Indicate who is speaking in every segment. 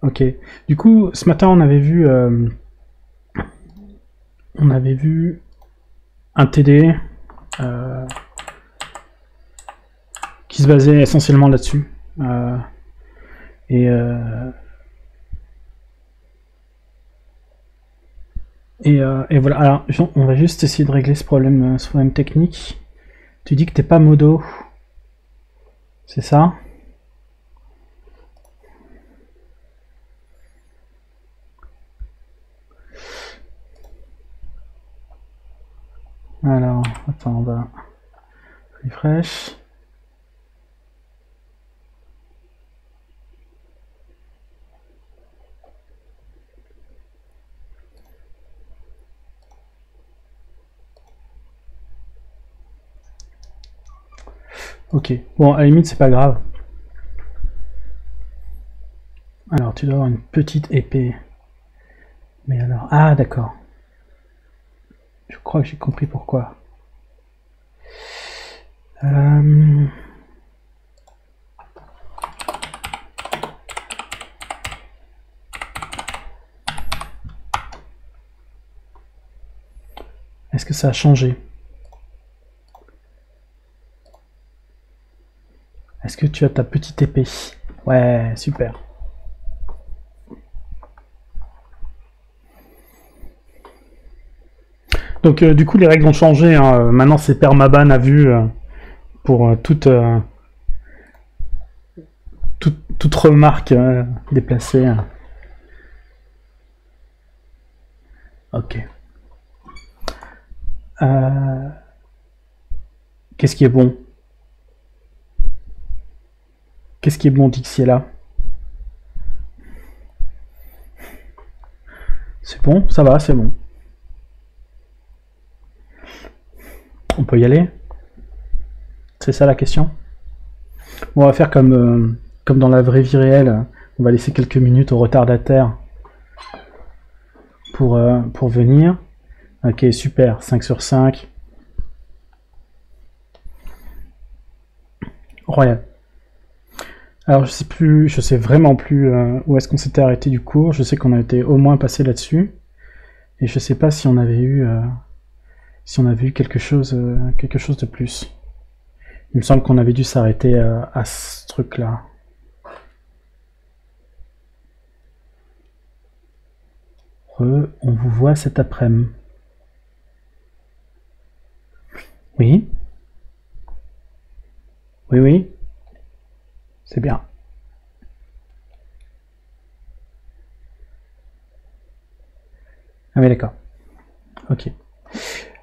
Speaker 1: Ok. Du coup, ce matin, on avait vu un TD qui se basait essentiellement là-dessus. Et voilà. Alors, on va juste essayer de régler ce problème technique. Tu dis que t'es pas modo, c'est ça? Alors, attends, on va refresh. Ok, bon, à la limite, c'est pas grave. Alors, tu dois avoir une petite épée. Mais alors, ah, d'accord. Je crois que j'ai compris pourquoi. Est-ce que ça a changé? Est-ce que tu as ta petite épée? Ouais, super. Donc du coup les règles ont changé, hein. Maintenant c'est permaban à vue pour toute remarque déplacée. Ok. Qu'est-ce qui est bon? Qu'est-ce qui est bon, Dixiela? C'est bon, ça va, c'est bon. On peut y aller? C'est ça la question? Bon, on va faire comme dans la vraie vie réelle. On va laisser quelques minutes au retardataire pour venir. Ok, super, 5 sur 5. Royal. Alors je sais vraiment plus où est-ce qu'on s'était arrêté du cours. Je sais qu'on a été au moins passé là-dessus. Et je sais pas si on avait eu quelque chose de plus. Il me semble qu'on avait dû s'arrêter à ce truc-là. On vous voit cet après-midi. Oui. Oui, oui. C'est bien. Ah oui, d'accord. Ok.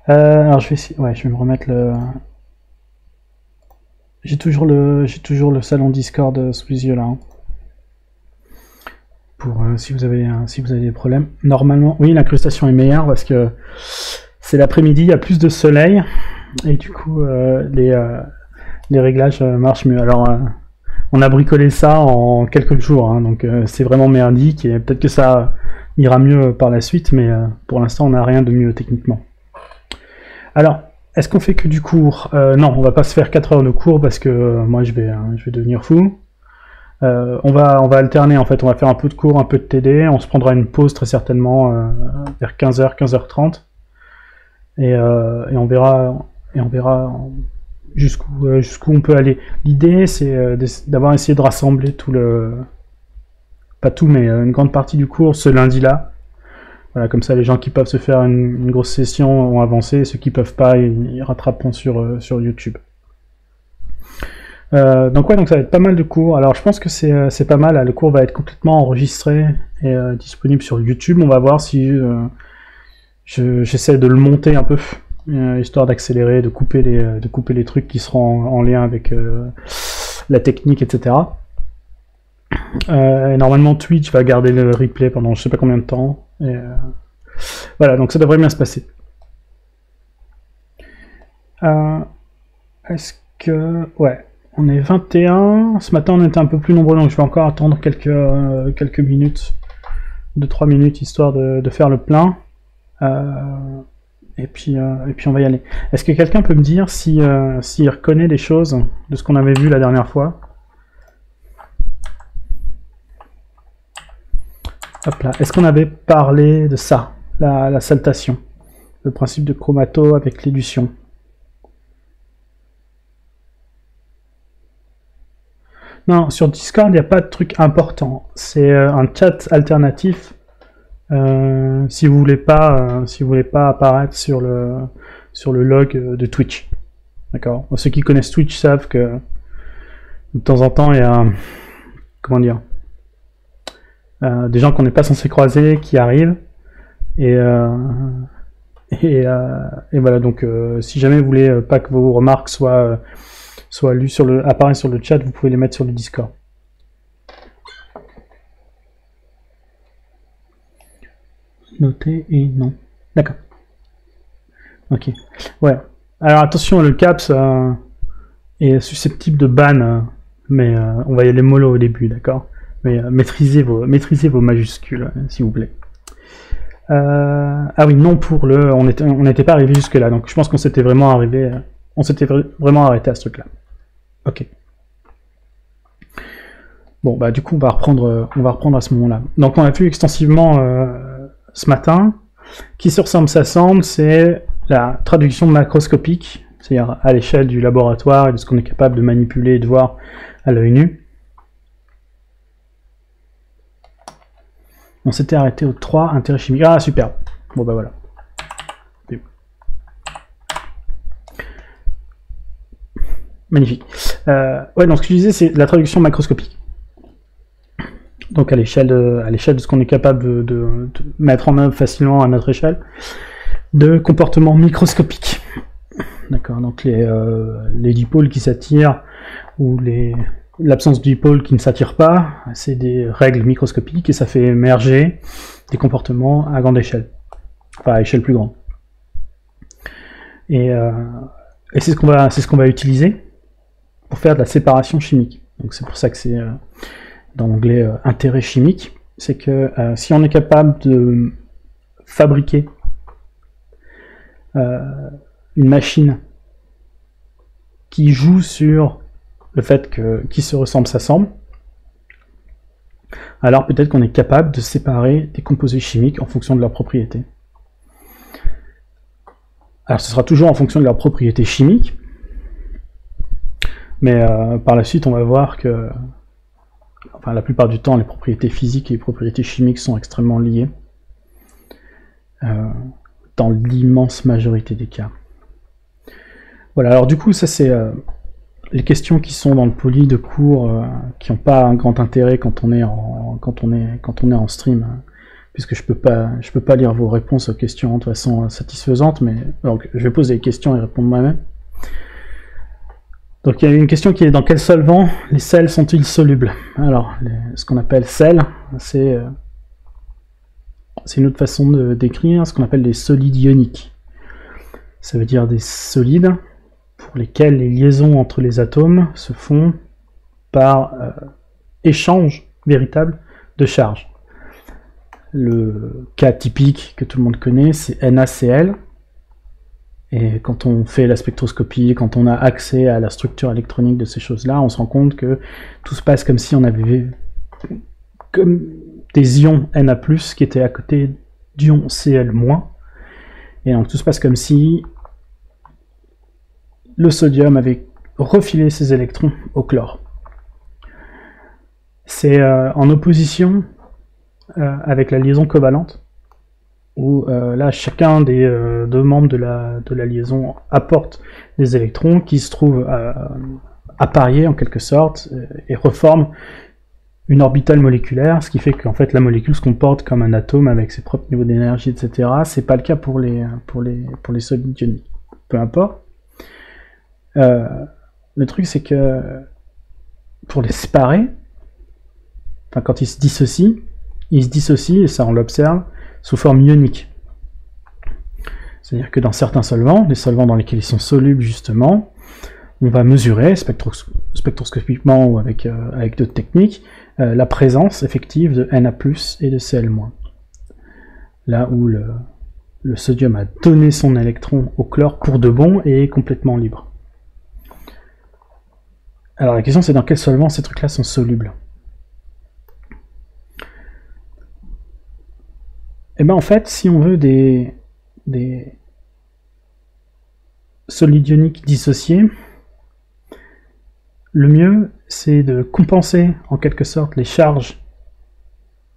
Speaker 1: Alors je vais essayer. Ouais, je vais me remettre le. J'ai toujours le salon Discord sous les yeux là. Hein. Pour si vous avez des problèmes. Normalement, oui, l'incrustation est meilleure parce que c'est l'après-midi, il y a plus de soleil et du coup les réglages marchent mieux. Alors on a bricolé ça en quelques jours, hein, donc c'est vraiment merdique et peut-être que ça ira mieux par la suite, mais pour l'instant on n'a rien de mieux techniquement. Alors, est-ce qu'on fait que du cours? Non, on va pas se faire 4 heures de cours parce que moi je vais devenir fou. On va alterner en fait, on va faire un peu de cours, un peu de TD, on se prendra une pause très certainement vers 15h, 15h30 et on verra jusqu'où on peut aller. L'idée c'est d'avoir essayé de rassembler pas tout mais une grande partie du cours ce lundi-là. Voilà, comme ça les gens qui peuvent se faire une grosse session ont avancé, ceux qui peuvent pas ils rattraperont sur YouTube. Donc ouais, donc ça va être pas mal de cours. Alors je pense que c'est pas mal. Le cours va être complètement enregistré et disponible sur YouTube. On va voir si j'essaie de le monter un peu, histoire d'accélérer, de couper les trucs qui seront en lien avec la technique, etc. Et normalement Twitch va garder le replay pendant je sais pas combien de temps. Et, voilà, donc ça devrait bien se passer. Est-ce que... Ouais. On est 21. Ce matin, on était un peu plus nombreux, donc je vais encore attendre quelques minutes, 2-3 minutes, histoire de faire le plein. Et puis on va y aller. Est-ce que quelqu'un peut me dire s'il reconnaît les choses de ce qu'on avait vu la dernière fois? Hop là. Est-ce qu'on avait parlé de ça, la saltation, le principe de chromato avec l'élution? Non, sur Discord, il n'y a pas de truc important. C'est un chat alternatif. Si vous voulez pas apparaître sur le log de Twitch. D'accord. Ceux qui connaissent Twitch savent que de temps en temps, il y a, comment dire, des gens qu'on n'est pas censé croiser qui arrivent. Et voilà, donc si jamais vous voulez pas que vos remarques soient lues apparaissent sur le chat, vous pouvez les mettre sur le Discord. Noter et non. D'accord. Ok. Ouais. Alors attention, le caps est susceptible de ban, mais on va y aller mollo au début, d'accord. Mais maîtrisez vos majuscules, s'il vous plaît. Ah oui, non pour le... On n'était pas arrivé jusque là, donc je pense qu'on s'était vraiment arrêté à ce truc-là. Ok. Bon, bah du coup, on va reprendre à ce moment-là. Donc on a vu extensivement ce matin, qui se ressemble s'assemble, c'est la traduction macroscopique, c'est-à-dire à l'échelle du laboratoire et de ce qu'on est capable de manipuler et de voir à l'œil nu. On s'était arrêté au 3, intérêt chimique. Ah, super. Bon, bah voilà. Magnifique. Ouais, donc ce que je disais, c'est la traduction macroscopique. Donc à l'échelle de ce qu'on est capable de mettre en œuvre facilement à notre échelle, de comportements microscopiques. D'accord, donc les dipôles qui s'attirent ou l'absence de dipôles qui ne s'attirent pas, c'est des règles microscopiques et ça fait émerger des comportements à grande échelle, enfin à échelle plus grande. Et c'est ce qu'on va utiliser pour faire de la séparation chimique. Donc c'est pour ça que c'est dans l'onglet intérêt chimique, c'est que si on est capable de fabriquer une machine qui joue sur le fait que qui se ressemble s'assemble, alors peut-être qu'on est capable de séparer des composés chimiques en fonction de leurs propriétés. Alors ce sera toujours en fonction de leurs propriétés chimiques, mais par la suite on va voir que enfin, la plupart du temps, les propriétés physiques et les propriétés chimiques sont extrêmement liées, dans l'immense majorité des cas. Voilà, alors du coup, ça c'est les questions qui sont dans le poly de cours, qui n'ont pas un grand intérêt quand on est en stream, puisque je peux pas lire vos réponses aux questions de façon satisfaisante, mais donc je vais poser des questions et répondre moi-même. Donc il y a une question qui est: dans quel solvant les sels sont-ils solubles? Alors, ce qu'on appelle sel, c'est une autre façon de décrire ce qu'on appelle des solides ioniques. Ça veut dire des solides pour lesquels les liaisons entre les atomes se font par échange véritable de charge. Le cas typique que tout le monde connaît, c'est NaCl. Et quand on fait la spectroscopie, quand on a accès à la structure électronique de ces choses-là, on se rend compte que tout se passe comme si on avait comme des ions Na+, qui étaient à côté d'ions Cl-. Et donc tout se passe comme si le sodium avait refilé ses électrons au chlore. C'est en opposition avec la liaison covalente, où là chacun des deux membres de la liaison apporte des électrons qui se trouvent appariés en quelque sorte et reforment une orbitale moléculaire, ce qui fait qu'en fait la molécule se comporte comme un atome avec ses propres niveaux d'énergie, etc. C'est pas le cas pour les solides ioniques. Peu importe. Le truc c'est que pour les séparer, enfin, quand ils se dissocient, et ça on l'observe, sous forme ionique. C'est-à-dire que dans certains solvants, les solvants dans lesquels ils sont solubles justement, on va mesurer spectroscopiquement ou avec d'autres techniques la présence effective de Na+ et de Cl-. Là où le sodium a donné son électron au chlore pour de bon et est complètement libre. Alors la question c'est dans quel solvant ces trucs-là sont solubles. Et ben en fait, si on veut des solides ioniques dissociés, le mieux, c'est de compenser en quelque sorte les charges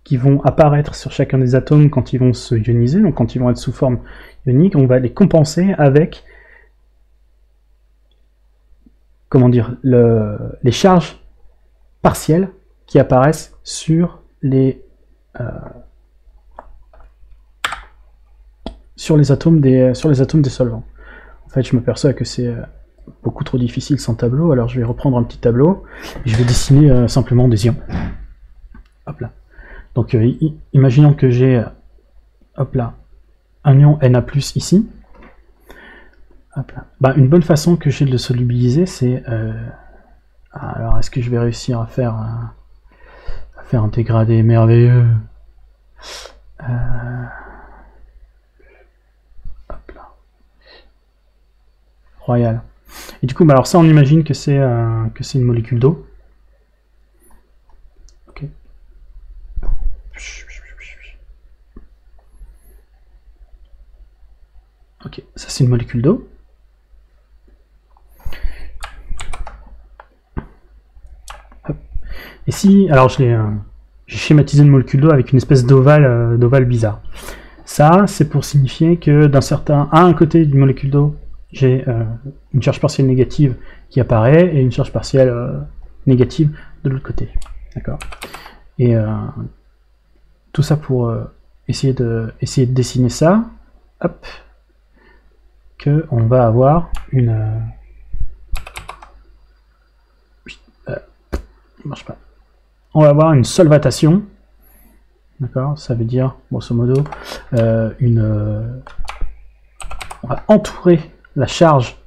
Speaker 1: qui vont apparaître sur chacun des atomes quand ils vont se ioniser, donc quand ils vont être sous forme ionique, on va les compenser avec, comment dire, les charges partielles qui apparaissent sur les atomes des solvants. En fait, je m'aperçois que c'est beaucoup trop difficile sans tableau, alors je vais reprendre un petit tableau et je vais dessiner simplement des ions. Hop là. Donc imaginons que j'ai hop là, un ion Na+ ici. Hop là. Bah, une bonne façon que j'ai de le solubiliser, c'est alors est-ce que je vais réussir à faire un dégradé merveilleux? Hop là. Royal. Et du coup, bah, alors ça on imagine que c'est une molécule d'eau. Ok. Ok, ça c'est une molécule d'eau. Et si, alors j'ai schématisé une molécule d'eau avec une espèce d'ovale bizarre. Ça, c'est pour signifier que à un côté d'une molécule d'eau, j'ai une charge partielle négative qui apparaît et une charge partielle négative de l'autre côté. D'accord. Et tout ça pour essayer de dessiner ça. Hop. Que on va avoir une marche pas. On va avoir une solvatation, d'accord, ça veut dire grosso modo on va entourer la charge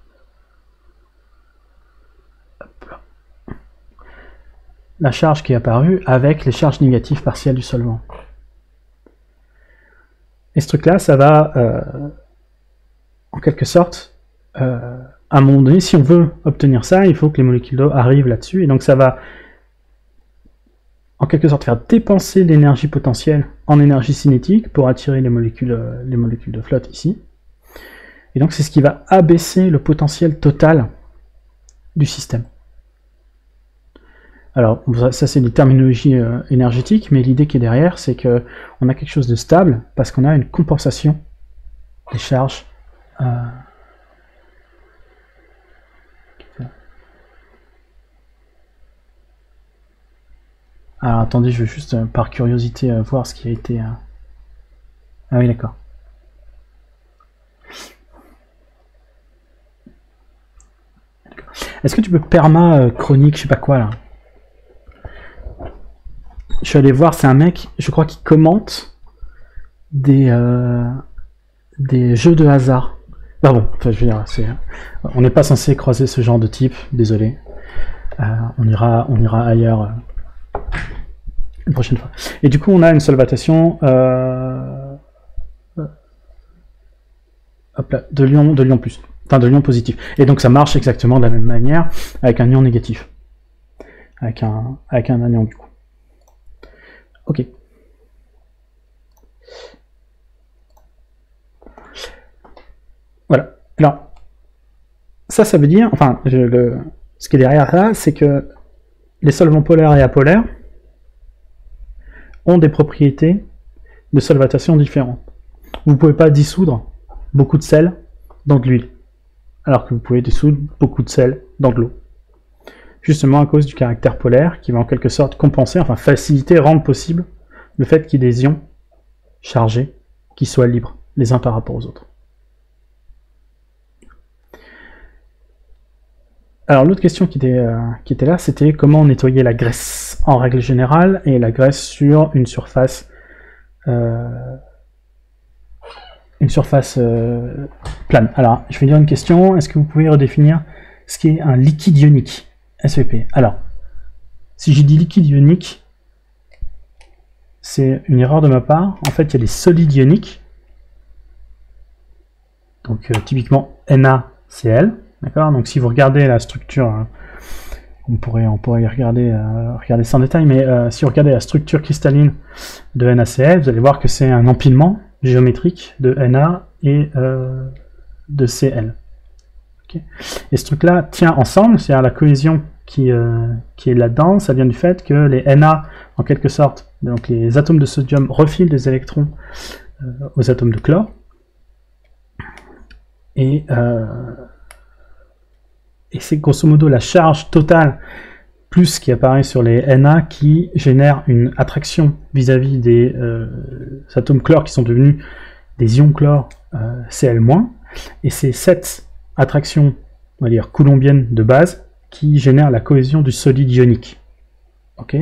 Speaker 1: qui est apparue avec les charges négatives partielles du solvant. Et ce truc là, ça va en quelque sorte, à un moment donné, si on veut obtenir ça, il faut que les molécules d'eau arrivent là-dessus, et donc ça va en quelque sorte faire dépenser l'énergie potentielle en énergie cinétique pour attirer les molécules de flotte ici. Et donc c'est ce qui va abaisser le potentiel total du système. Alors ça c'est des terminologies énergétiques, mais l'idée qui est derrière, c'est que on a quelque chose de stable parce qu'on a une compensation des charges. Alors attendez, je vais juste par curiosité voir ce qui a été... Ah oui, d'accord. Est-ce que tu peux perma chronique, je sais pas quoi là? Je suis allé voir, c'est un mec, je crois, qui commente des jeux de hasard. Ah bon, enfin, je veux dire, on n'est pas censé croiser ce genre de type, désolé. On ira ailleurs une prochaine fois. Et du coup, on a une solvatation hop là, de l'ion plus, enfin de l'ion positif. Et donc ça marche exactement de la même manière avec un ion négatif, avec un anion du coup. Ok. Voilà. Alors, ça veut dire, enfin, ce qui est derrière ça, c'est que les solvants polaires et apolaires ont des propriétés de solvatation différentes. Vous ne pouvez pas dissoudre beaucoup de sel dans de l'huile, alors que vous pouvez dissoudre beaucoup de sel dans de l'eau. Justement à cause du caractère polaire qui va en quelque sorte compenser, enfin faciliter, rendre possible le fait qu'il y ait des ions chargés qui soient libres les uns par rapport aux autres. Alors l'autre question qui était là, c'était comment nettoyer la graisse en règle générale, et la graisse sur une surface plane. Alors je vais dire une question, est-ce que vous pouvez redéfinir ce qu'est un liquide ionique, SVP? Alors, si j'ai dit liquide ionique, c'est une erreur de ma part. En fait, il y a des solides ioniques, donc typiquement NaCl. D'accord. Donc si vous regardez la structure, on pourrait y regarder ça en détail, mais si vous regardez la structure cristalline de NaCl, vous allez voir que c'est un empilement géométrique de Na et de Cl. Okay. Et ce truc-là tient ensemble, c'est-à-dire la cohésion qui est là-dedans, ça vient du fait que les Na, en quelque sorte, donc les atomes de sodium refilent des électrons aux atomes de chlore, et c'est grosso modo la charge totale plus qui apparaît sur les Na qui génère une attraction vis-à-vis des atomes chlore qui sont devenus des ions chlore Cl-, et c'est cette attraction, on va dire coulombienne de base, qui génère la cohésion du solide ionique. Ok?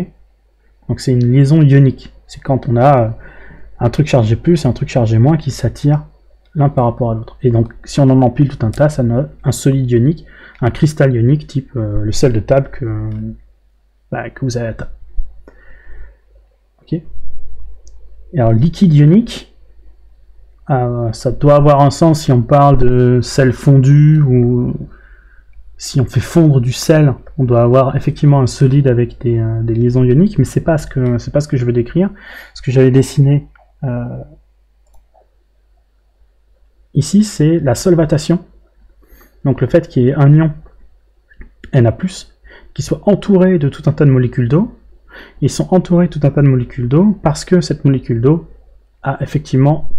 Speaker 1: Donc c'est une liaison ionique. C'est quand on a un truc chargé plus et un truc chargé moins qui s'attirent l'un par rapport à l'autre. Et donc si on en empile tout un tas, ça donne un solide ionique, un cristal ionique type le sel de table que vous avez à table. Ok? Et alors liquide ionique, ça doit avoir un sens si on parle de sel fondu ou si on fait fondre du sel, on doit avoir effectivement un solide avec des liaisons ioniques, mais c'est pas ce que je veux décrire. Ce que j'avais dessiné ici, c'est la solvatation. Donc le fait qu'il y ait un ion Na+, qui soit entouré de tout un tas de molécules d'eau. Ils sont entourés de tout un tas de molécules d'eau parce que cette molécule d'eau a effectivement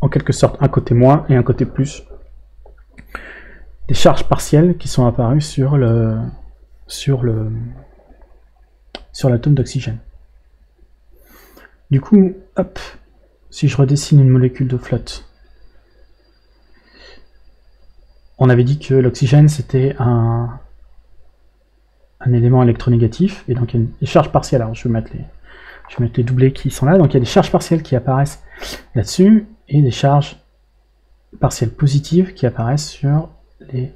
Speaker 1: en quelque sorte un côté moins et un côté plus. Des charges partielles qui sont apparues sur l'atome d'oxygène. Du coup, hop, si je redessine une molécule de flotte, on avait dit que l'oxygène c'était un élément électronégatif, et donc il y a des charges partielles. Alors je vais mettre les doublés qui sont là, donc il y a des charges partielles qui apparaissent là-dessus, et des charges partielles positives qui apparaissent sur les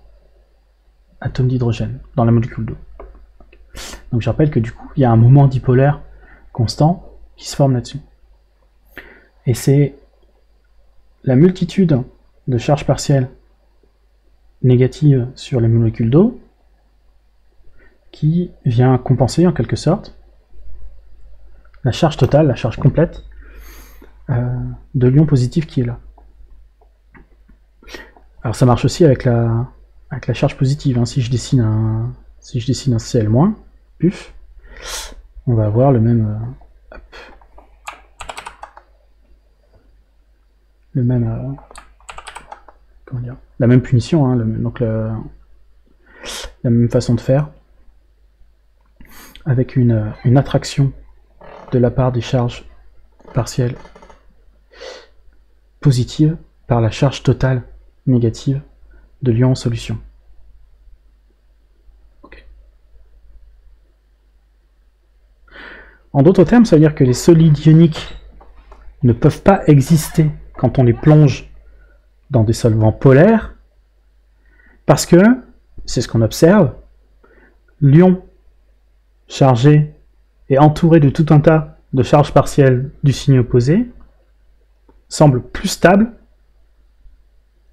Speaker 1: atomes d'hydrogène dans la molécule d'eau. Donc je rappelle que du coup il y a un moment dipolaire constant qui se forme là-dessus. Et c'est la multitude de charges partielles négatives sur les molécules d'eau qui vient compenser en quelque sorte la charge totale, la charge complète de l'ion positif qui est là. Alors ça marche aussi avec la charge positive, hein. Si je dessine un Cl-, puf, on va avoir le même comment dire, la même punition, hein, donc la même façon de faire, avec une attraction de la part des charges partielles positives par la charge totale négative de l'ion en solution. Okay. En d'autres termes, ça veut dire que les solides ioniques ne peuvent pas exister quand on les plonge dans des solvants polaires, parce que, c'est ce qu'on observe, l'ion chargé et entouré de tout un tas de charges partielles du signe opposé semble plus stable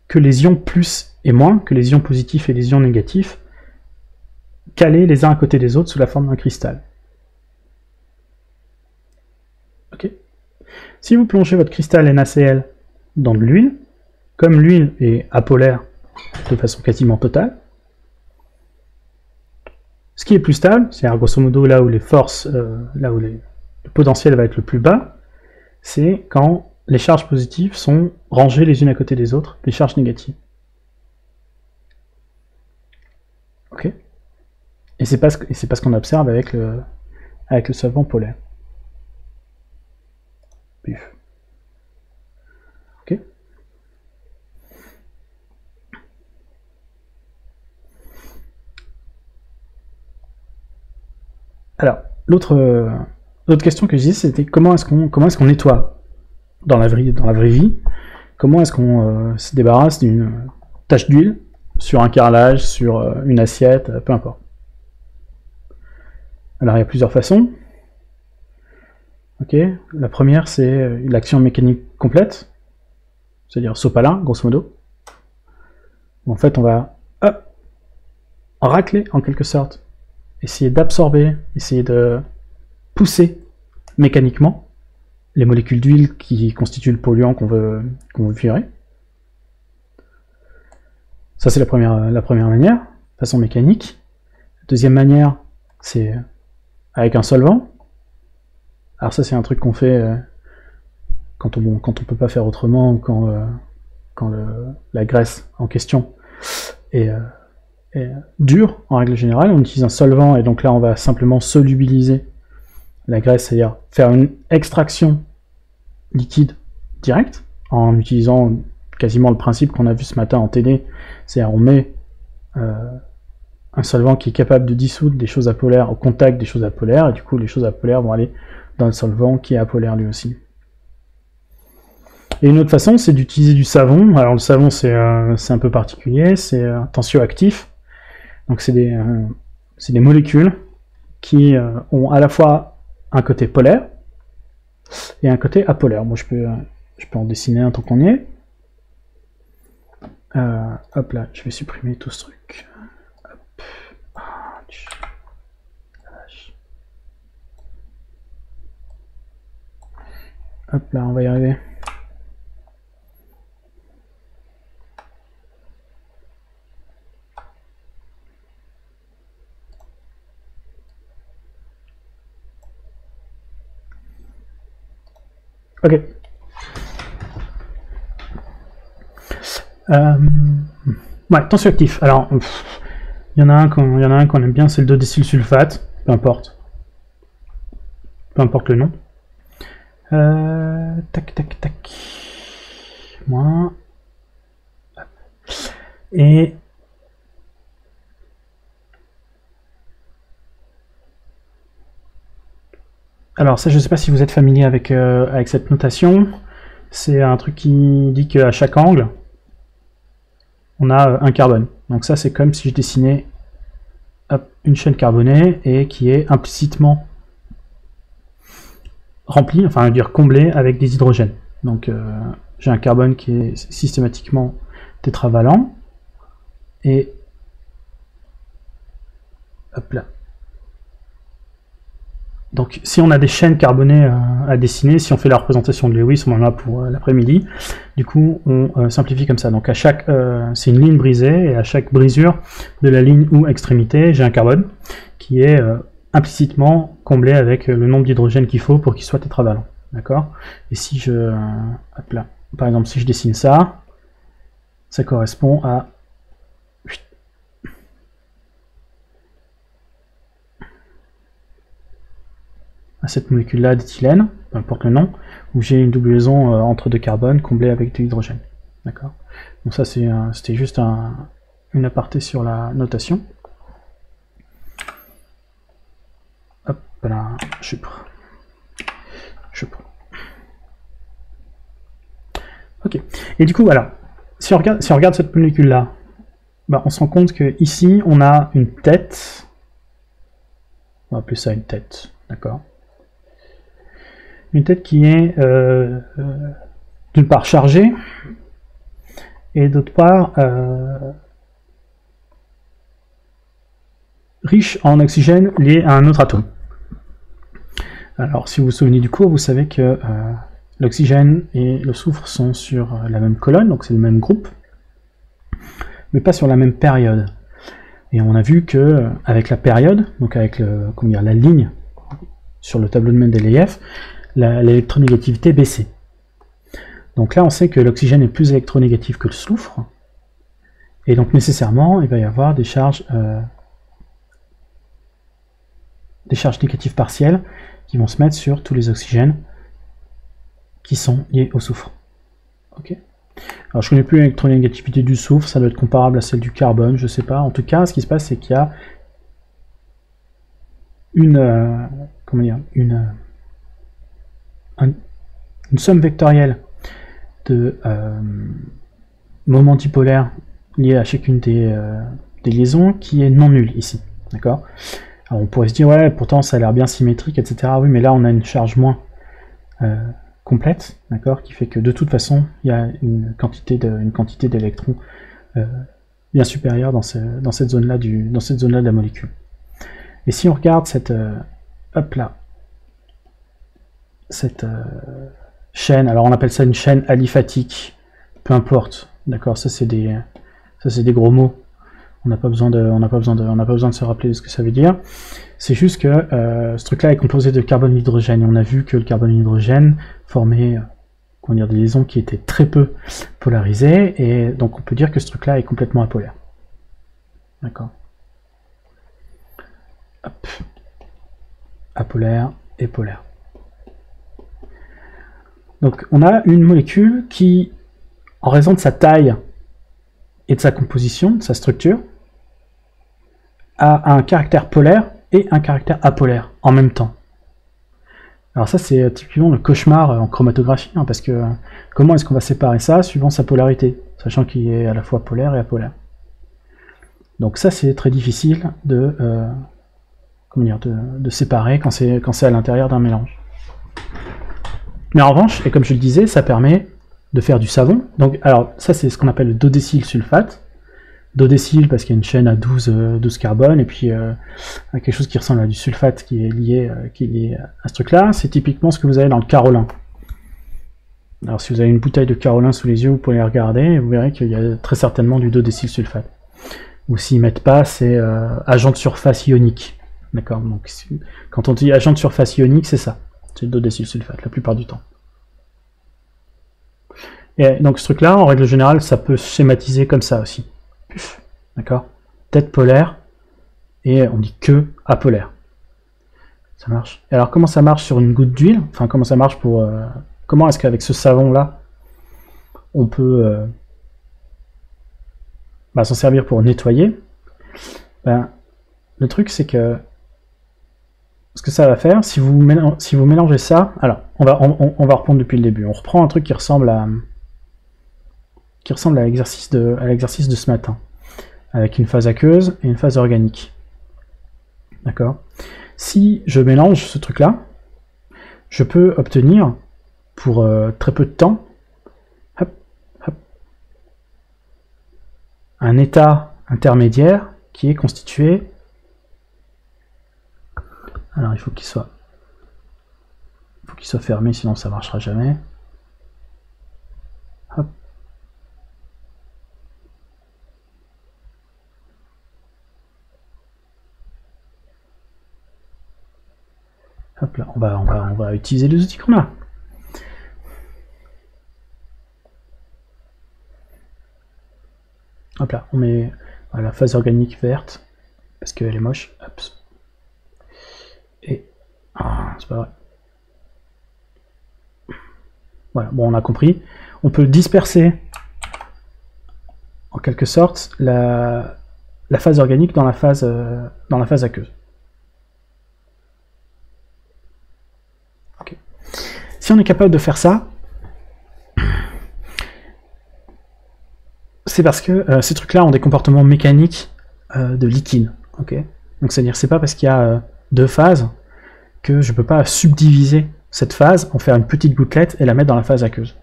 Speaker 1: que les ions plus et moins, que les ions positifs et les ions négatifs, calés les uns à côté des autres sous la forme d'un cristal. Okay. Si vous plongez votre cristal NaCl dans de l'huile, comme l'huile est apolaire de façon quasiment totale, ce qui est plus stable, c'est-à-dire grosso modo là où les forces, là où le potentiel va être le plus bas, c'est quand les charges positives sont rangées les unes à côté des autres, les charges négatives. Ok. Et c'est pas ce qu'on observe avec le solvant polaire. Puf. Ok. Alors, l'autre question que je disais, c'était comment est-ce qu'on nettoie dans la vraie vie, comment est-ce qu'on se débarrasse d'une tache d'huile sur un carrelage, sur une assiette, peu importe. Alors il y a plusieurs façons. Ok, la première c'est l'action mécanique complète, c'est-à-dire sopalin, grosso modo. En fait on va racler en quelque sorte, essayer d'absorber, essayer de pousser mécaniquement les molécules d'huile qui constituent le polluant qu'on veut virer. Ça, c'est la première manière, façon mécanique. La deuxième manière, c'est avec un solvant. Alors ça, c'est un truc qu'on fait quand on peut pas faire autrement, quand la graisse en question est dure, en règle générale. On utilise un solvant, et donc là, on va simplement solubiliser la graisse, c'est-à-dire faire une extraction liquide directe, en utilisant quasiment le principe qu'on a vu ce matin en TD, c'est-à-dire on met un solvant qui est capable de dissoudre des choses apolaires au contact des choses apolaires, et du coup les choses apolaires vont aller dans le solvant qui est apolaire lui aussi. Et une autre façon, c'est d'utiliser du savon. Alors le savon, c'est un peu particulier, c'est tensioactif. Donc c'est des molécules qui ont à la fois un côté polaire et un côté apolaire. Moi, je peux en dessiner un tant qu'on y est. Hop là, je vais supprimer tout ce truc. Hop. Hop là, on va y arriver. Ok. Ouais, tensioactif. Alors, il y en a un qu'on aime bien, c'est le 2-décylsulfate. Peu importe. Peu importe le nom. Tac, tac, tac. Moins. Et alors ça, je ne sais pas si vous êtes familier avec cette notation. C'est un truc qui dit qu'à chaque angle, on a un carbone. Donc ça, c'est comme si je dessinais une chaîne carbonée et qui est implicitement remplie, enfin, je veux dire comblée avec des hydrogènes. Donc j'ai un carbone qui est systématiquement tétravalent. Et hop là. Donc si on a des chaînes carbonées à dessiner, si on fait la représentation de Lewis, on en a pour l'après-midi, du coup on simplifie comme ça. Donc à chaque, c'est une ligne brisée, et à chaque brisure de la ligne ou extrémité, j'ai un carbone qui est implicitement comblé avec le nombre d'hydrogène qu'il faut pour qu'il soit tétravalent. D'accord? Et si je, hop là, par exemple si je dessine ça, ça correspond à cette molécule-là d'éthylène, peu importe le nom, où j'ai une double liaison entre deux carbones comblée avec de l'hydrogène. D'accord? Donc ça, c'était juste une aparté sur la notation. Hop là, je prends. Ok. Et du coup, voilà. Si on regarde cette molécule-là, bah, on se rend compte que ici, on a une tête. On va appeler ça une tête. D'accord? Une tête qui est d'une part chargée et d'autre part riche en oxygène lié à un autre atome. Alors si vous vous souvenez du cours, vous savez que l'oxygène et le soufre sont sur la même colonne, donc c'est le même groupe, mais pas sur la même période. Et on a vu que avec la période, donc avec la ligne sur le tableau de Mendeleïev, l'électronégativité baissait. Donc là, on sait que l'oxygène est plus électronégatif que le soufre, et donc nécessairement, il va y avoir des charges négatives partielles qui vont se mettre sur tous les oxygènes qui sont liés au soufre. Ok. Alors je connais plus l'électronégativité du soufre, ça doit être comparable à celle du carbone, je sais pas. En tout cas, ce qui se passe, c'est qu'il y a une somme vectorielle de moments dipolaires liés à chacune des liaisons qui est non nulle ici. D'accord? Alors on pourrait se dire, ouais, pourtant ça a l'air bien symétrique, etc. Oui, mais là on a une charge moins complète, d'accord, qui fait que de toute façon il y a une quantité d'électrons bien supérieure dans cette zone-là de la molécule. Et si on regarde cette hop là, cette chaîne, alors on appelle ça une chaîne aliphatique, peu importe, d'accord, ça c'est des gros mots, on n'a pas besoin de se rappeler de ce que ça veut dire. C'est juste que ce truc-là est composé de carbone et d'hydrogène, et on a vu que le carbone et l'hydrogène formaient des liaisons qui étaient très peu polarisées, et donc on peut dire que ce truc-là est complètement apolaire. D'accord. Hop. Apolaire et polaire. Donc on a une molécule qui, en raison de sa taille et de sa composition, de sa structure, a un caractère polaire et un caractère apolaire en même temps. Alors ça c'est typiquement le cauchemar en chromatographie, hein, parce que comment est-ce qu'on va séparer ça suivant sa polarité, sachant qu'il est à la fois polaire et apolaire. Donc ça c'est très difficile de séparer quand c'est à l'intérieur d'un mélange. Mais en revanche, et comme je le disais, ça permet de faire du savon. Donc, alors ça c'est ce qu'on appelle le dodécylsulfate. Dodécyl parce qu'il y a une chaîne à 12 carbones, et puis quelque chose qui ressemble à du sulfate qui est lié à ce truc-là. C'est typiquement ce que vous avez dans le Carolin. Alors si vous avez une bouteille de Carolin sous les yeux, vous pouvez les regarder, et vous verrez qu'il y a très certainement du dodécylsulfate. Ou s'ils mettent pas, c'est agent de surface ionique. D'accord. Donc quand on dit agent de surface ionique, c'est ça. C'est le dodécylsulfate la plupart du temps. Et donc ce truc-là, en règle générale, ça peut schématiser comme ça aussi. D'accord. Tête polaire, et on dit queue apolaire. Ça marche. Et alors comment ça marche sur une goutte d'huile? Enfin comment ça marche pour... comment est-ce qu'avec ce savon-là, on peut s'en servir pour nettoyer? Le truc c'est que ce que ça va faire, si vous mélangez ça, alors on va reprendre depuis le début. On reprend un truc qui ressemble à l'exercice de ce matin, avec une phase aqueuse et une phase organique. D'accord. Si je mélange ce truc-là, je peux obtenir pour très peu de temps un état intermédiaire qui est constitué. Alors il faut qu'il soit fermé, sinon ça marchera jamais. Hop. Hop là, on va utiliser les outils qu'on a. Hop là, on met la phase organique verte parce qu'elle est moche. Hop. Et c'est pas vrai. Voilà, bon, on a compris. On peut disperser en quelque sorte la phase organique dans la phase aqueuse. Okay. Si on est capable de faire ça, c'est parce que ces trucs-là ont des comportements mécaniques de liquide. Okay. Donc c'est-à-dire c'est pas parce qu'il y a deux phases que je peux pas subdiviser cette phase, en faire une petite gouttelette et la mettre dans la phase aqueuse.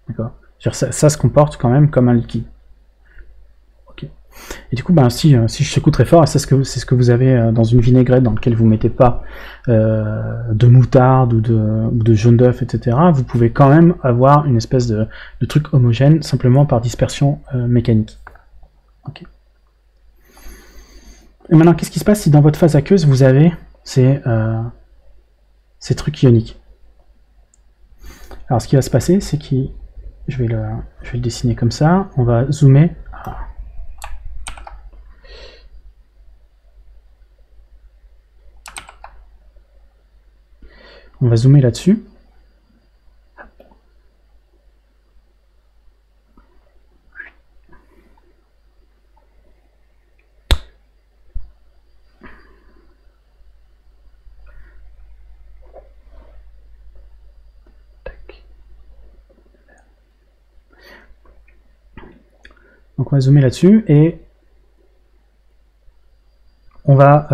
Speaker 1: D'accord. Ça se comporte quand même comme un liquide. Okay. Et du coup, si je secoue très fort, et c'est ce que vous avez dans une vinaigrette dans laquelle vous mettez pas de moutarde ou de jaune d'œuf, etc., vous pouvez quand même avoir une espèce de truc homogène simplement par dispersion mécanique. Okay. Et maintenant, qu'est-ce qui se passe si dans votre phase aqueuse, vous avez ces trucs ioniques? Alors ce qui va se passer, c'est que je vais le dessiner comme ça, on va zoomer. On va zoomer là-dessus. Donc on va zoomer là-dessus et on va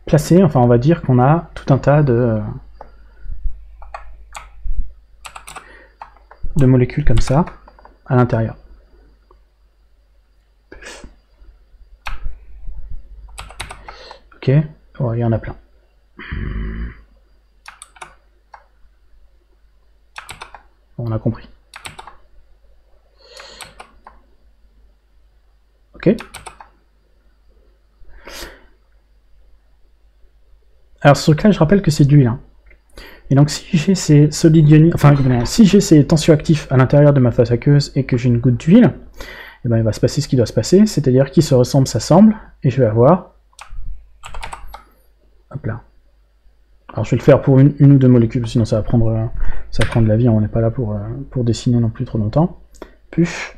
Speaker 1: placer, enfin on va dire qu'on a tout un tas de molécules comme ça à l'intérieur. Ok, oh, il y en a plein. On a compris. Ok. Alors ce truc-là, je rappelle que c'est d'huile. Hein. Et donc si j'ai ces solides ioniques, enfin si j'ai ces tensioactifs à l'intérieur de ma phase aqueuse et que j'ai une goutte d'huile, eh ben, il va se passer ce qui doit se passer, c'est-à-dire qui se ressemble s'assemble, et je vais avoir, hop là. Alors je vais le faire pour une ou deux molécules, sinon ça va prendre de la vie, on n'est pas là pour dessiner non plus trop longtemps. Puf.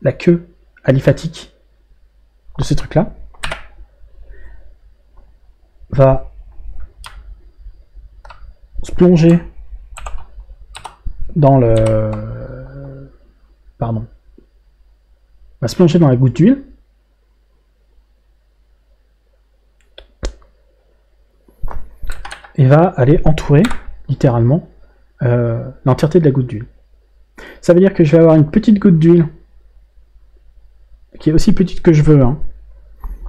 Speaker 1: La queue aliphatique de ce truc-là va se plonger dans le... Pardon. Va se plonger dans la goutte d'huile. Et va aller entourer, littéralement, l'entièreté de la goutte d'huile. Ça veut dire que je vais avoir une petite goutte d'huile qui est aussi petite que je veux. Hein.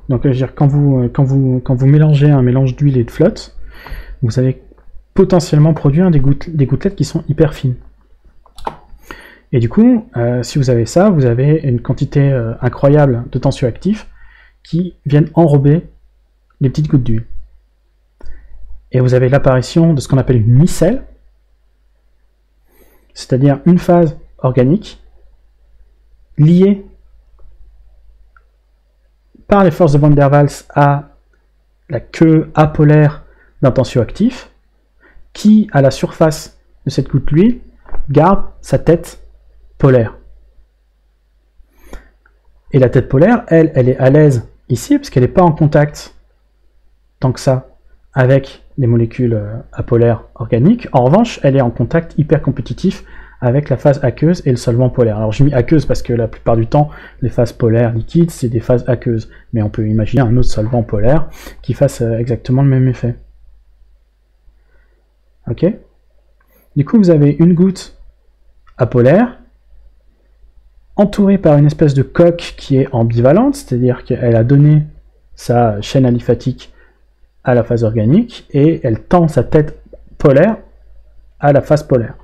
Speaker 1: Donc, je veux dire, quand vous mélangez un mélange d'huile et de flotte, vous allez potentiellement produire des gouttelettes qui sont hyper fines. Et du coup, si vous avez ça, vous avez une quantité incroyable de tensioactifs qui viennent enrober les petites gouttes d'huile. Et vous avez l'apparition de ce qu'on appelle une micelle, c'est-à-dire une phase organique liée par les forces de Van der Waals à la queue apolaire d'un tensioactif, qui, à la surface de cette goutte d'huile, garde sa tête polaire. Et la tête polaire, elle est à l'aise ici, parce qu'elle n'est pas en contact, tant que ça, avec les molécules apolaires organiques. En revanche, elle est en contact hyper compétitif avec la phase aqueuse et le solvant polaire. Alors j'ai mis aqueuse parce que la plupart du temps, les phases polaires liquides, c'est des phases aqueuses. Mais on peut imaginer un autre solvant polaire qui fasse exactement le même effet. Ok? Du coup, vous avez une goutte apolaire, entourée par une espèce de coque qui est ambivalente, c'est-à-dire qu'elle a donné sa chaîne aliphatique à la phase organique, et elle tend sa tête polaire à la phase polaire.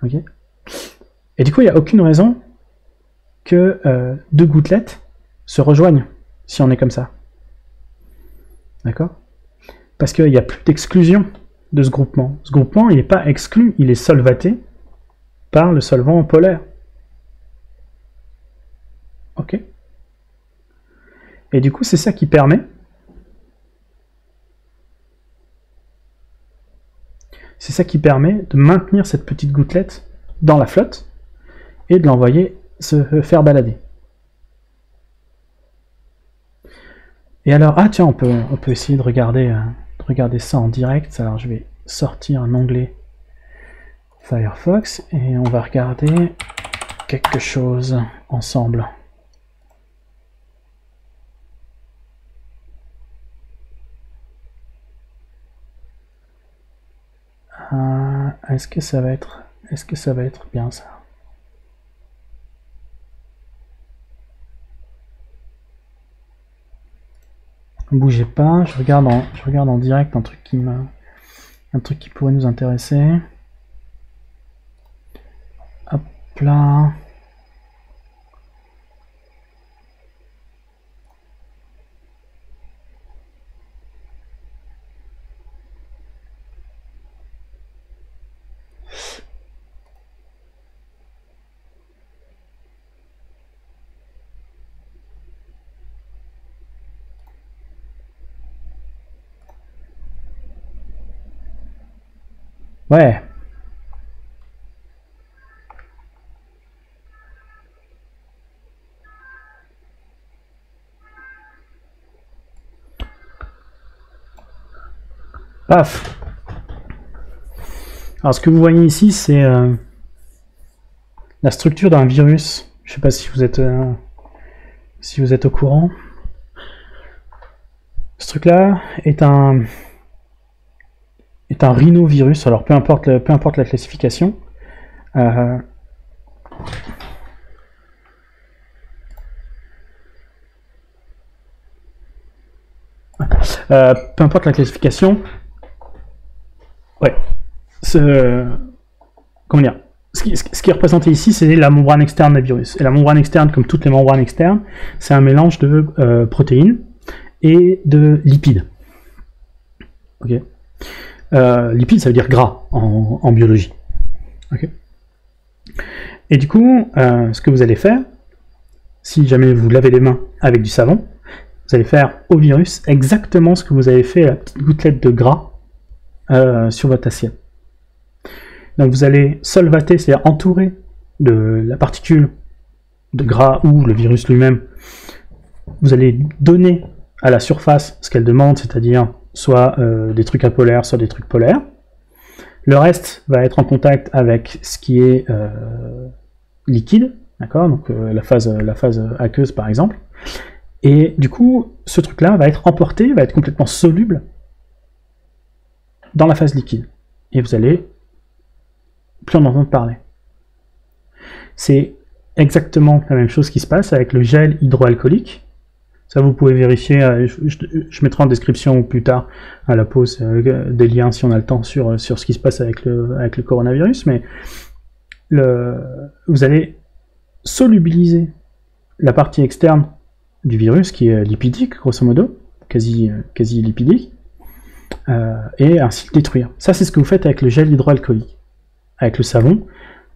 Speaker 1: Okay. Et du coup, il n'y a aucune raison que deux gouttelettes se rejoignent si on est comme ça. D'accord? Parce qu'il n'y a plus d'exclusion de ce groupement. Ce groupement, il n'est pas exclu, il est solvaté par le solvant polaire. Ok? Et du coup, c'est ça qui permet de maintenir cette petite gouttelette dans la flotte et de l'envoyer se faire balader. Et alors, ah tiens, on peut essayer de regarder ça en direct. Alors je vais sortir un onglet Firefox et on va regarder quelque chose ensemble. Est-ce que ça va être bien ça? Bougez pas, je regarde en direct un truc qui pourrait nous intéresser. Hop là. Ouais. Paf. Alors ce que vous voyez ici, c'est la structure d'un virus. Je ne sais pas si vous êtes au courant. Ce truc-là est un rhinovirus. Alors peu importe la classification. Peu importe la classification, ouais, comment dire, ce qui est représenté ici, c'est la membrane externe d'un virus. Et la membrane externe, comme toutes les membranes externes, c'est un mélange de protéines et de lipides. Ok. Lipides, ça veut dire gras en biologie. Ok. Et du coup, ce que vous allez faire, si jamais vous lavez les mains avec du savon, vous allez faire au virus exactement ce que vous avez fait à la petite gouttelette de gras sur votre assiette. Donc vous allez solvater, c'est-à-dire entourer de la particule de gras ou le virus lui-même. Vous allez donner à la surface ce qu'elle demande, c'est-à-dire soit des trucs apolaires, soit des trucs polaires. Le reste va être en contact avec ce qui est liquide, d'accord, donc la phase aqueuse par exemple. Et du coup, ce truc-là va être emporté, va être complètement soluble dans la phase liquide. Et vous allez plus en entendre parler. C'est exactement la même chose qui se passe avec le gel hydroalcoolique. Ça, vous pouvez vérifier, je mettrai en description plus tard, à la pause, des liens si on a le temps sur ce qui se passe avec le coronavirus, mais vous allez solubiliser la partie externe du virus, qui est lipidique, grosso modo, quasi lipidique, et ainsi le détruire. Ça, c'est ce que vous faites avec le gel hydroalcoolique. Avec le savon,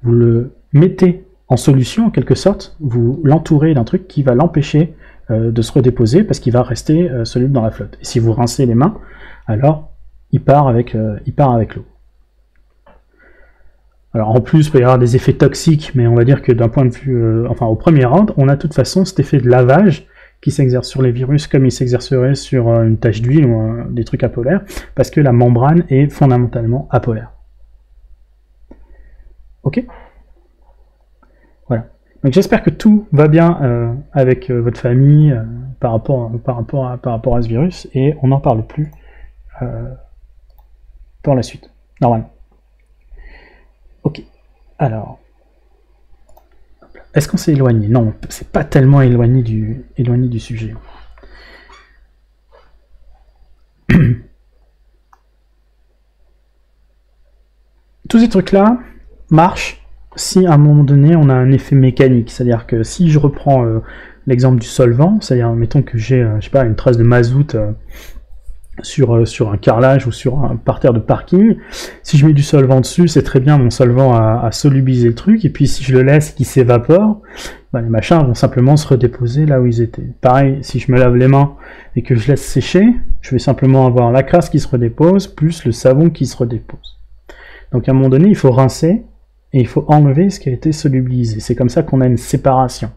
Speaker 1: vous le mettez en solution, en quelque sorte, vous l'entourez d'un truc qui va l'empêcher de se redéposer, parce qu'il va rester soluble dans la flotte. Et si vous rincez les mains, alors il part avec l'eau. Alors en plus, il peut y avoir des effets toxiques, mais on va dire que d'un point de vue, enfin au premier ordre, on a de toute façon cet effet de lavage qui s'exerce sur les virus comme il s'exercerait sur une tache d'huile ou des trucs apolaires, parce que la membrane est fondamentalement apolaire. Ok? Voilà. Donc j'espère que tout va bien avec votre famille par rapport à ce virus, et on n'en parle plus pour la suite, normalement. Ok, alors, est-ce qu'on s'est éloigné? Non, c'est pas tellement éloigné du sujet. Tous ces trucs-là marchent si à un moment donné on a un effet mécanique, c'est-à-dire que si je reprends l'exemple du solvant, c'est-à-dire mettons que j'ai je sais pas, une trace de mazout sur un carrelage ou sur un parterre de parking, si je mets du solvant dessus, c'est très bien, mon solvant a solubilisé le truc, et puis si je le laisse qu'il s'évapore, bah, les machins vont simplement se redéposer là où ils étaient. Pareil, si je me lave les mains et que je laisse sécher, je vais simplement avoir la crasse qui se redépose, plus le savon qui se redépose. Donc à un moment donné, il faut rincer, et il faut enlever ce qui a été solubilisé. C'est comme ça qu'on a une séparation.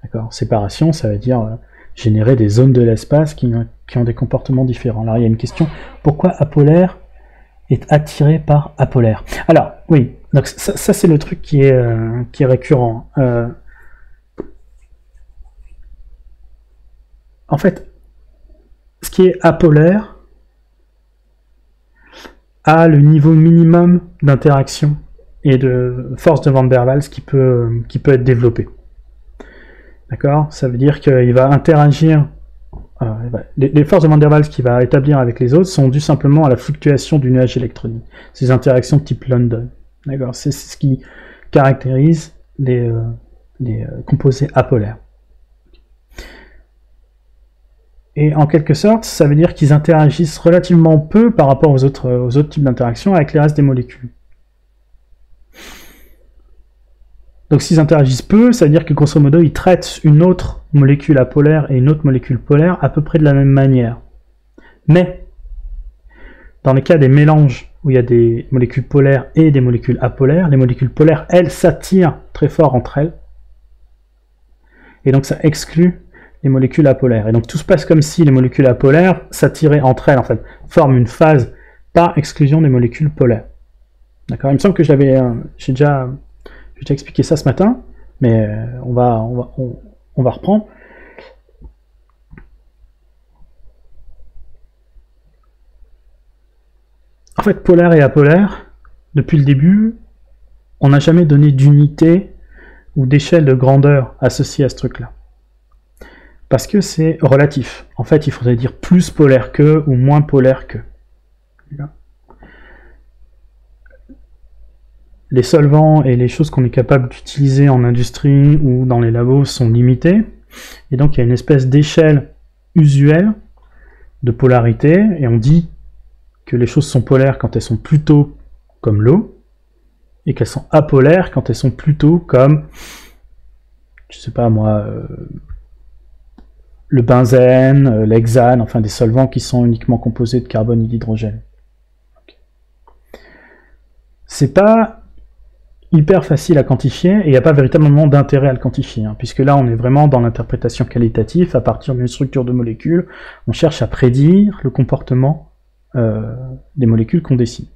Speaker 1: D'accord ? Séparation, ça veut dire générer des zones de l'espace qui ont des comportements différents. Alors il y a une question, pourquoi apolaire est attiré par apolaire? Alors, oui, donc ça c'est le truc qui est récurrent. En fait, ce qui est apolaire a le niveau minimum d'interaction et de force de Van der Waals qui peut être développé. D'accord? Ça veut dire qu'il va interagir. Les forces de Van der Waals qu'il va établir avec les autres sont dues simplement à la fluctuation du nuage électronique. Ces interactions de type London. D'accord? C'est ce qui caractérise les composés apolaires. Et en quelque sorte, ça veut dire qu'ils interagissent relativement peu par rapport aux autres types d'interactions avec les restes des molécules. Donc s'ils interagissent peu, ça veut dire que grosso modo, ils traitent une autre molécule apolaire et une autre molécule polaire à peu près de la même manière. Mais, dans les cas des mélanges où il y a des molécules polaires et des molécules apolaires, les molécules polaires, elles, s'attirent très fort entre elles. Et donc ça exclut les molécules apolaires. Et donc tout se passe comme si les molécules apolaires s'attiraient entre elles, en fait, forment une phase par exclusion des molécules polaires. D'accord ? Il me semble que j'ai déjà expliqué ça ce matin, mais on va reprendre. En fait, polaire et apolaire, depuis le début, on n'a jamais donné d'unité ou d'échelle de grandeur associée à ce truc-là. Parce que c'est relatif. En fait, il faudrait dire plus polaire que ou moins polaire que. Les solvants et les choses qu'on est capable d'utiliser en industrie ou dans les labos sont limités. Et donc, il y a une espèce d'échelle usuelle de polarité. Et on dit que les choses sont polaires quand elles sont plutôt comme l'eau. Et qu'elles sont apolaires quand elles sont plutôt comme, je sais pas moi, le benzène, l'hexane, enfin des solvants qui sont uniquement composés de carbone et d'hydrogène. Okay. C'est pas hyper facile à quantifier et il n'y a pas véritablement d'intérêt à le quantifier, hein, puisque là on est vraiment dans l'interprétation qualitative. À partir d'une structure de molécules, on cherche à prédire le comportement des molécules qu'on dessine.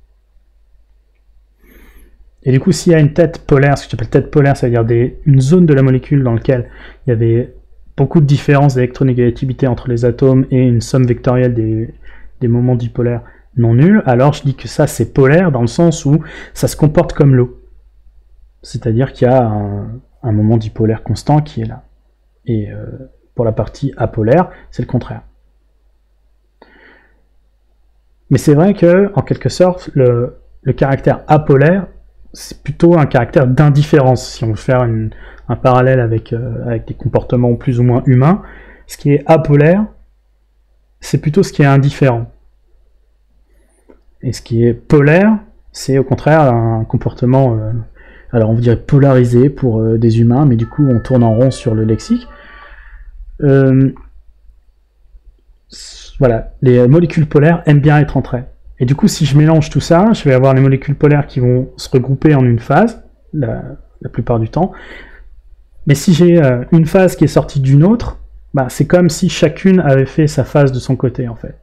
Speaker 1: Et du coup, s'il y a une tête polaire, ce que j'appelle tête polaire, ça veut dire une zone de la molécule dans laquelle il y avait beaucoup de différences d'électronégativité entre les atomes et une somme vectorielle des moments dipolaires non nuls, alors je dis que ça c'est polaire dans le sens où ça se comporte comme l'eau. C'est-à-dire qu'il y a un moment dipolaire constant qui est là. Et pour la partie apolaire, c'est le contraire. Mais c'est vrai que, en quelque sorte, le caractère apolaire, c'est plutôt un caractère d'indifférence. Si on veut faire un parallèle avec des comportements plus ou moins humains, ce qui est apolaire, c'est plutôt ce qui est indifférent. Et ce qui est polaire, c'est au contraire un comportement, alors on dirait polarisé pour des humains, mais du coup on tourne en rond sur le lexique. Voilà, les molécules polaires aiment bien être entre elles. Et du coup, si je mélange tout ça, je vais avoir les molécules polaires qui vont se regrouper en une phase, la plupart du temps. Mais si j'ai une phase qui est sortie d'une autre, bah, c'est comme si chacune avait fait sa phase de son côté, en fait.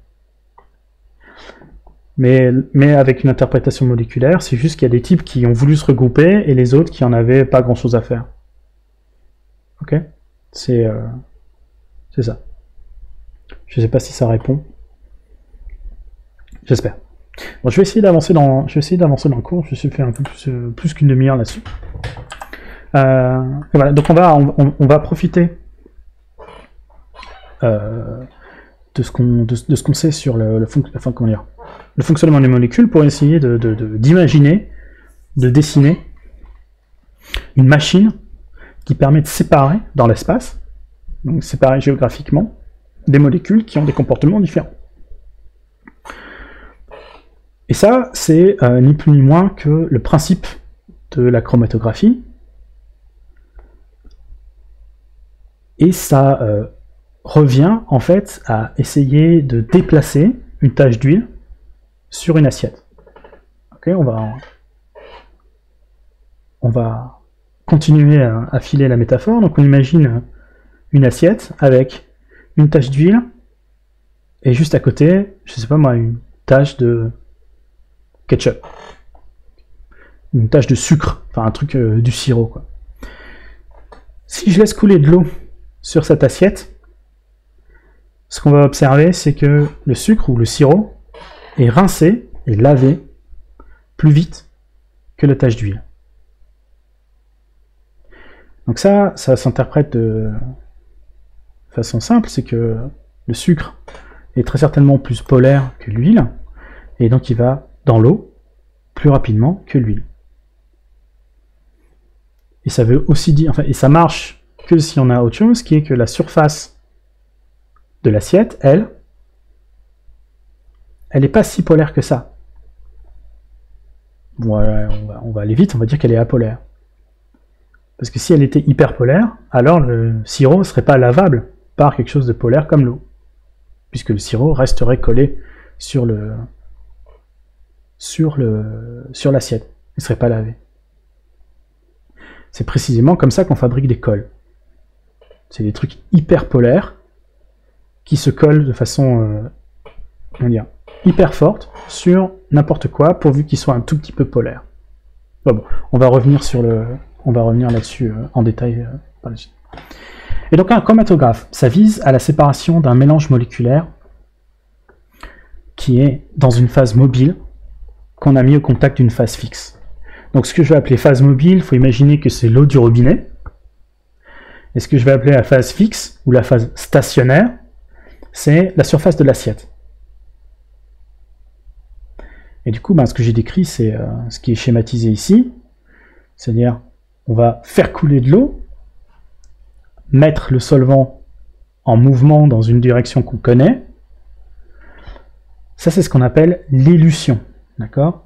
Speaker 1: Mais avec une interprétation moléculaire, c'est juste qu'il y a des types qui ont voulu se regrouper et les autres qui en avaient pas grand-chose à faire. Ok ? C'est ça. Je sais pas si ça répond. J'espère. Bon, je vais essayer d'avancer dans le cours. Je vais faire un peu plus qu'une demi-heure là-dessus. Voilà, donc on va profiter de ce qu'on sait sur le fonctionnement des molécules pour essayer d'imaginer, de dessiner une machine qui permet de séparer dans l'espace, donc séparer géographiquement, des molécules qui ont des comportements différents. Et ça, c'est ni plus ni moins que le principe de la chromatographie. Et ça revient en fait à essayer de déplacer une tache d'huile sur une assiette. Ok, on va continuer à filer la métaphore. Donc on imagine une assiette avec une tache d'huile et juste à côté, je sais pas moi, une tache de ketchup, une tache de sucre, enfin un truc du sirop quoi. Si je laisse couler de l'eau sur cette assiette, ce qu'on va observer, c'est que le sucre ou le sirop est rincé et lavé plus vite que la tache d'huile. Donc ça s'interprète de façon simple, c'est que le sucre est très certainement plus polaire que l'huile, et donc il va dans l'eau plus rapidement que l'huile. Et ça veut aussi dire, enfin, et ça marche que si on a autre chose, qui est que la surface de l'assiette, elle n'est pas si polaire que ça. Voilà, on va aller vite, on va dire qu'elle est apolaire. Parce que si elle était hyperpolaire, alors le sirop ne serait pas lavable par quelque chose de polaire comme l'eau. Puisque le sirop resterait collé sur l'assiette. Il ne serait pas lavé. C'est précisément comme ça qu'on fabrique des colles. C'est des trucs hyperpolaires qui se collent de façon hyper forte sur n'importe quoi, pourvu qu'il soit un tout petit peu polaire. Bon, on va revenir là-dessus en détail par la suite. Et donc un chromatographe, ça vise à la séparation d'un mélange moléculaire qui est dans une phase mobile qu'on a mis au contact d'une phase fixe. Donc ce que je vais appeler phase mobile, il faut imaginer que c'est l'eau du robinet, Et ce que je vais appeler la phase fixe, ou la phase stationnaire, c'est la surface de l'assiette. Et du coup, ce que j'ai décrit, c'est ce qui est schématisé ici, c'est-à-dire on va faire couler de l'eau, mettre le solvant en mouvement dans une direction qu'on connaît. Ça, c'est ce qu'on appelle l'élution, d'accord?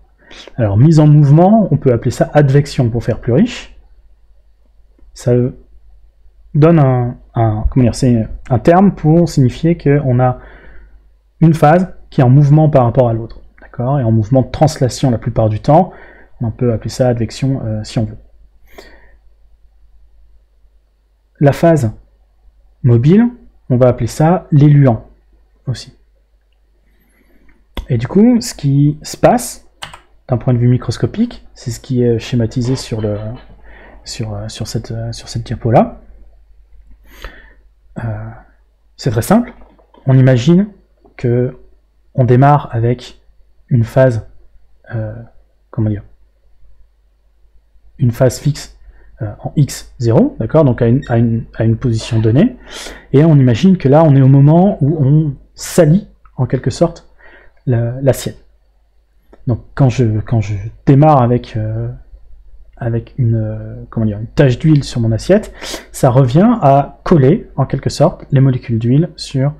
Speaker 1: Alors, mise en mouvement, on peut appeler ça advection pour faire plus riche. Ça donne c'est un terme pour signifier qu'on a une phase qui est en mouvement par rapport à l'autre, d'accord? Et en mouvement de translation la plupart du temps. On peut appeler ça advection si on veut. La phase mobile, on va appeler ça l'éluant aussi. Et du coup, ce qui se passe d'un point de vue microscopique, c'est ce qui est schématisé sur cette diapo-là. C'est très simple. On imagine que on démarre avec une phase, une phase fixe en x0, d'accord, donc à une position donnée, et on imagine que là on est au moment où on salit en quelque sorte l'assiette. Donc quand je démarre avec une tache d'huile sur mon assiette, ça revient à coller en quelque sorte les molécules d'huile sur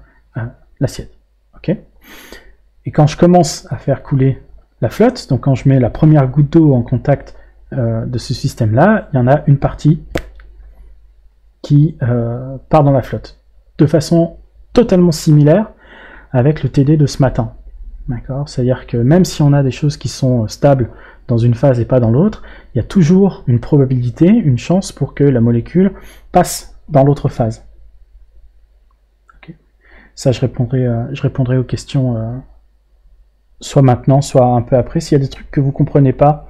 Speaker 1: l'assiette. Okay, et quand je commence à faire couler la flotte, donc quand je mets la première goutte d'eau en contact de ce système-là, il y en a une partie qui part dans la flotte, de façon totalement similaire avec le TD de ce matin. D'accord, c'est-à-dire que même si on a des choses qui sont stables dans une phase et pas dans l'autre, il y a toujours une probabilité, une chance pour que la molécule passe dans l'autre phase. Okay. Ça, je répondrai aux questions soit maintenant, soit un peu après. S'il y a des trucs que vous ne comprenez pas,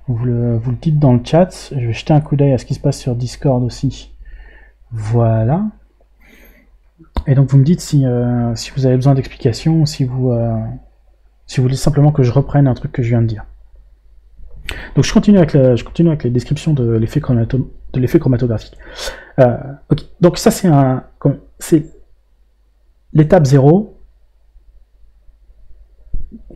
Speaker 1: vous le dites dans le chat. Je vais jeter un coup d'œil à ce qui se passe sur Discord aussi. Voilà. Et donc vous me dites si vous avez besoin d'explications, si vous voulez simplement que je reprenne un truc que je viens de dire. Donc je continue avec les descriptions de l'effet chromatographique. Okay. Donc ça c'est l'étape 0,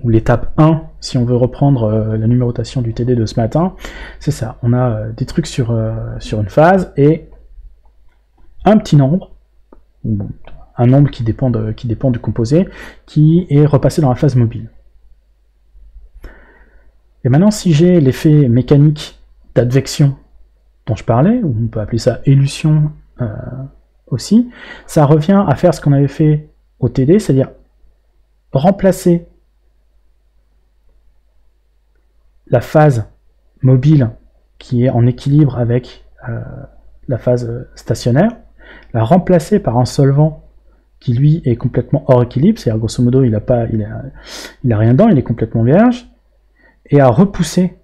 Speaker 1: ou l'étape 1, si on veut reprendre la numérotation du TD de ce matin. C'est ça, on a des trucs sur une phase, et un petit nombre, un nombre qui dépend du composé, qui est repassé dans la phase mobile. Et maintenant, si j'ai l'effet mécanique d'advection dont je parlais, ou on peut appeler ça élution aussi, ça revient à faire ce qu'on avait fait au TD, c'est-à-dire remplacer la phase mobile qui est en équilibre avec la phase stationnaire, la remplacer par un solvant qui lui est complètement hors équilibre, c'est-à-dire grosso modo il a rien dedans, il est complètement vierge, et à repousser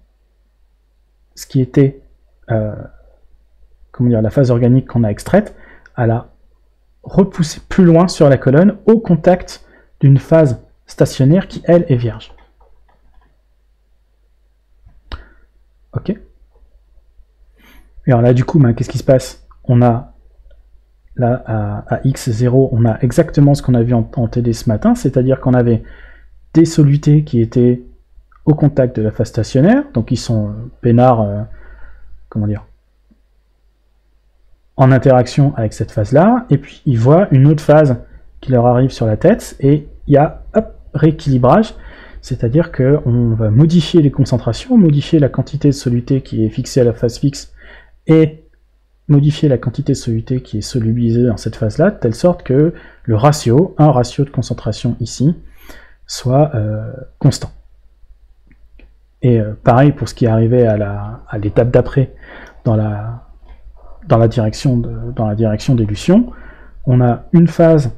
Speaker 1: ce qui était la phase organique qu'on a extraite, à la repousser plus loin sur la colonne au contact d'une phase stationnaire qui elle est vierge. Ok. Et alors là du coup, qu'est-ce qui se passe? On a là à x0, on a exactement ce qu'on a vu en TD ce matin, c'est-à-dire qu'on avait des solutés qui étaient au contact de la phase stationnaire, donc ils sont peinards, en interaction avec cette phase-là, et puis ils voient une autre phase qui leur arrive sur la tête, et il y a rééquilibrage, c'est-à-dire qu'on va modifier les concentrations, modifier la quantité de soluté qui est fixée à la phase fixe, et modifier la quantité de soluté qui est solubilisée dans cette phase-là, de telle sorte que le ratio, un ratio de concentration ici, soit constant. Et pareil pour ce qui est arrivé à l'étape d'après dans la direction d'élution, on a une phase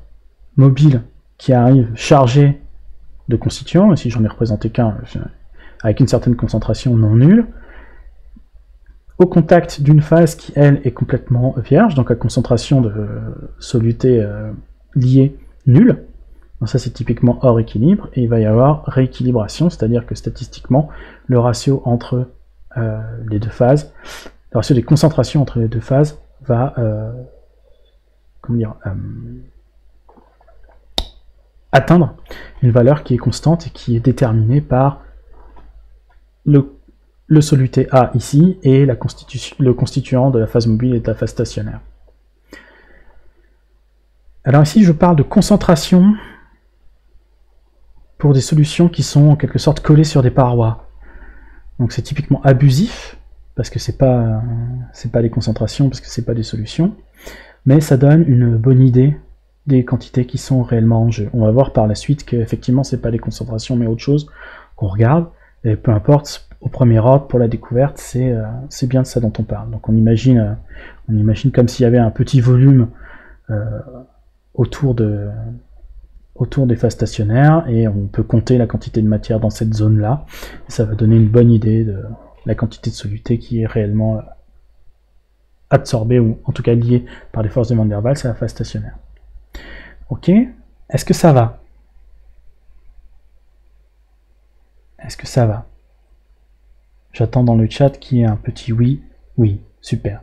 Speaker 1: mobile qui arrive chargée de constituants, et si j'en ai représenté qu'un, avec une certaine concentration non nulle, au contact d'une phase qui, elle, est complètement vierge, donc à concentration de soluté liée nulle. Donc ça, c'est typiquement hors équilibre, et il va y avoir rééquilibration, c'est-à-dire que statistiquement, le ratio entre les deux phases, le ratio des concentrations entre les deux phases va comment dire, atteindre une valeur qui est constante et qui est déterminée par le soluté A ici et le constituant de la phase mobile et de la phase stationnaire. Alors ici, je parle de concentration pour des solutions qui sont en quelque sorte collées sur des parois. Donc c'est typiquement abusif, parce que c'est pas des concentrations, parce que c'est pas des solutions, mais ça donne une bonne idée des quantités qui sont réellement en jeu. On va voir par la suite qu'effectivement c'est pas des concentrations mais autre chose qu'on regarde, et peu importe, au premier ordre, pour la découverte, c'est bien de ça dont on parle. Donc on imagine comme s'il y avait un petit volume autour des phases stationnaires, et on peut compter la quantité de matière dans cette zone-là, ça va donner une bonne idée de la quantité de soluté qui est réellement absorbée, ou en tout cas liée par les forces de Van der Waals à la phase stationnaire. Ok, est-ce que ça va? Est-ce que ça va? J'attends dans le chat qu'il y ait un petit oui. Oui, super.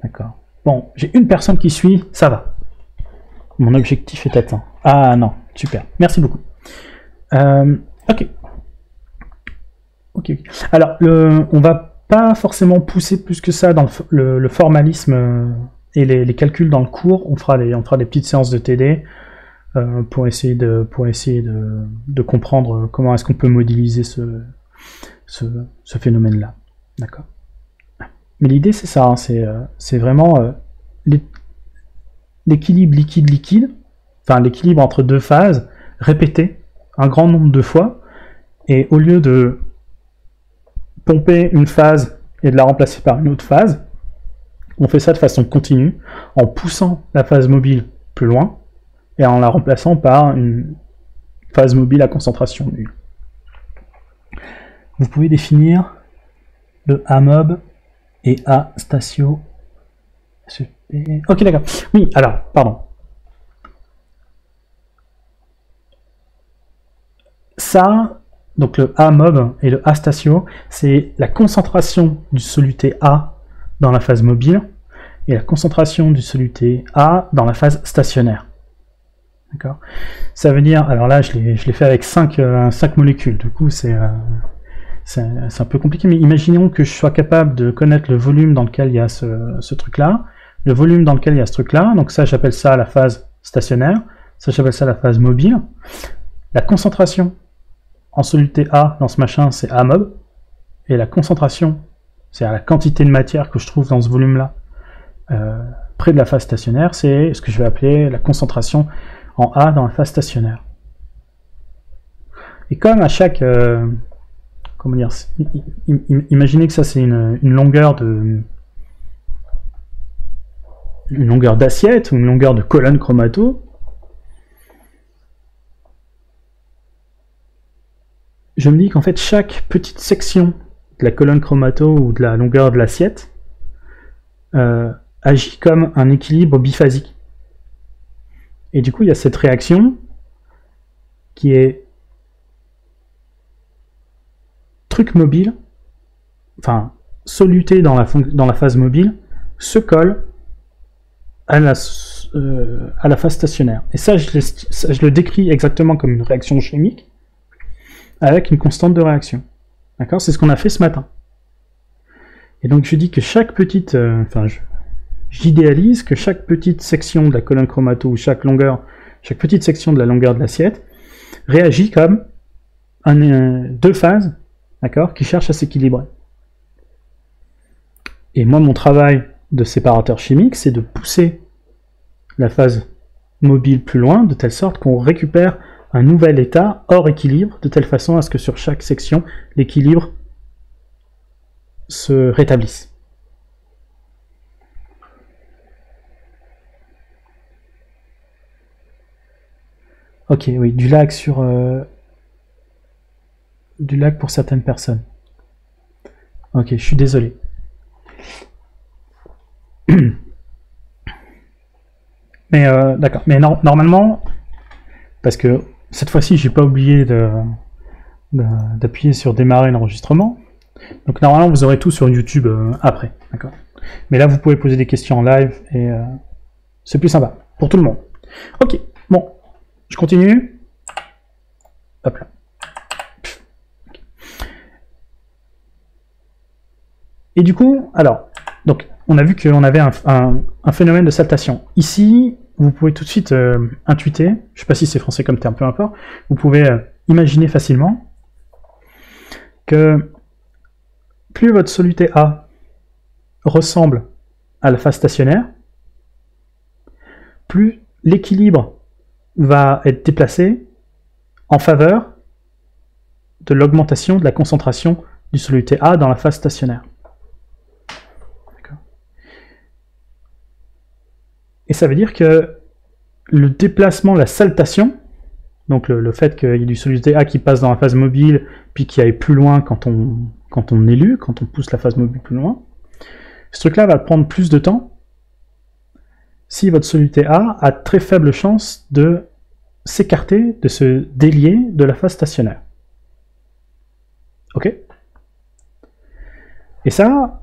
Speaker 1: D'accord. Bon, j'ai une personne qui suit, ça va. Mon objectif est atteint. Ah non, super. Merci beaucoup. Ok. Ok. Alors, on va pas forcément pousser plus que ça dans le formalisme et les calculs dans le cours. On fera des petites séances de TD pour essayer de comprendre comment est-ce qu'on peut modéliser ce phénomène-là. D'accord. Mais l'idée, c'est ça, hein, c'est vraiment l'équilibre liquide-liquide, enfin l'équilibre entre deux phases, répété un grand nombre de fois, et au lieu de pomper une phase et de la remplacer par une autre phase, on fait ça de façon continue, en poussant la phase mobile plus loin, et en la remplaçant par une phase mobile à concentration nulle. Vous pouvez définir le A-mob et A-statio. Ok, d'accord. Oui, alors, pardon. Ça, donc le A-mob et le A-statio, c'est la concentration du soluté A dans la phase mobile et la concentration du soluté A dans la phase stationnaire. D'accord. Ça veut dire, alors là, je l'ai fait avec 5 molécules, du coup, c'est un peu compliqué, mais imaginons que je sois capable de connaître le volume dans lequel il y a ce truc-là, le volume dans lequel il y a ce truc-là, donc ça j'appelle ça la phase stationnaire, ça j'appelle ça la phase mobile. La concentration en soluté A dans ce machin, c'est A-mob, et la concentration, c'est la quantité de matière que je trouve dans ce volume-là, près de la phase stationnaire, c'est ce que je vais appeler la concentration en A dans la phase stationnaire. Et comme à chaque... comment dire, imaginez que ça c'est une longueur d'assiette ou une longueur de colonne chromato. Je me dis qu'en fait chaque petite section de la colonne chromato ou de la longueur de l'assiette agit comme un équilibre biphasique. Et du coup il y a cette réaction qui est truc mobile, enfin soluté dans la phase mobile, se colle à la phase stationnaire. Et ça, je le décris exactement comme une réaction chimique avec une constante de réaction. D'accord? C'est ce qu'on a fait ce matin. Et donc je dis que chaque petite, j'idéalise que chaque petite section de la colonne chromato ou chaque petite section de la longueur de l'assiette réagit comme deux phases, d'accord, qui cherchent à s'équilibrer. Et moi, mon travail de séparateur chimique, c'est de pousser la phase mobile plus loin, de telle sorte qu'on récupère un nouvel état hors équilibre, de telle façon à ce que sur chaque section, l'équilibre se rétablisse. Ok, oui, du lag pour certaines personnes. Ok, je suis désolé. Mais d'accord. Mais normalement, parce que cette fois-ci, j'ai pas oublié d'appuyer sur démarrer l'enregistrement. Donc normalement, vous aurez tout sur YouTube après, d'accord. Mais là, vous pouvez poser des questions en live et C'est plus sympa, pour tout le monde. Ok, bon, je continue. Hop là. Et du coup, alors, donc, on a vu qu'on avait un phénomène de saltation. Ici, vous pouvez tout de suite intuiter, je ne sais pas si c'est français comme terme, peu importe, vous pouvez imaginer facilement que plus votre soluté A ressemble à la phase stationnaire, plus l'équilibre va être déplacé en faveur de l'augmentation de la concentration du soluté A dans la phase stationnaire. Et ça veut dire que le déplacement, la saltation, donc le fait qu'il y ait du soluté A qui passe dans la phase mobile, puis qui aille plus loin quand on élue, quand on pousse la phase mobile plus loin, ce truc-là va prendre plus de temps si votre soluté A a très faible chance de s'écarter, de se délier de la phase stationnaire. Ok? Et ça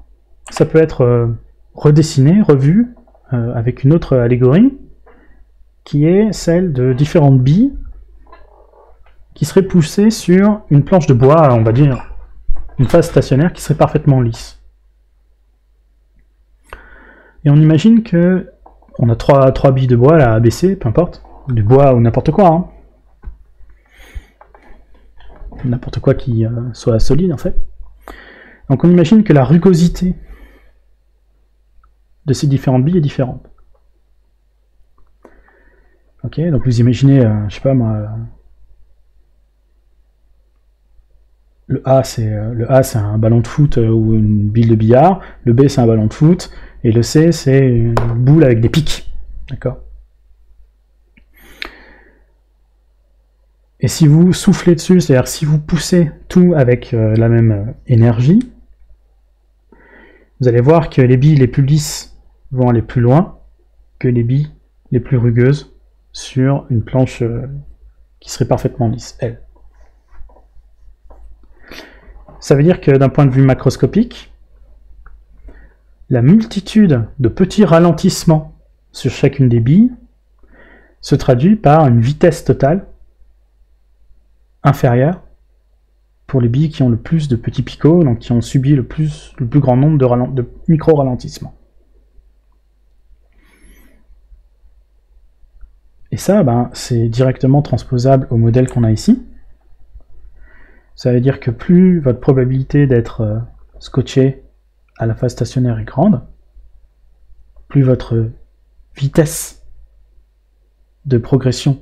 Speaker 1: peut être redessiné, revu, avec une autre allégorie, qui est celle de différentes billes qui seraient poussées sur une planche de bois, on va dire, une phase stationnaire qui serait parfaitement lisse. Et on imagine que on a trois billes de bois, là, ABC, peu importe, du bois ou n'importe quoi, hein. N'importe quoi qui soit solide, en fait. Donc on imagine que la rugosité de ces différentes billes est différente. Ok, donc vous imaginez, je sais pas moi, le A c'est un ballon de foot ou une bille de billard, le B c'est un ballon de foot, et le C c'est une boule avec des pics. D'accord. Et si vous soufflez dessus, c'est-à-dire si vous poussez tout avec la même énergie, vous allez voir que les billes les plus lisses vont aller plus loin que les billes les plus rugueuses sur une planche qui serait parfaitement lisse, elle. Ça veut dire que d'un point de vue macroscopique, la multitude de petits ralentissements sur chacune des billes se traduit par une vitesse totale inférieure pour les billes qui ont le plus de petits picots, donc qui ont subi le plus grand nombre de micro-ralentissements. Et ça, c'est directement transposable au modèle qu'on a ici. Ça veut dire que plus votre probabilité d'être scotché à la phase stationnaire est grande, plus votre vitesse de progression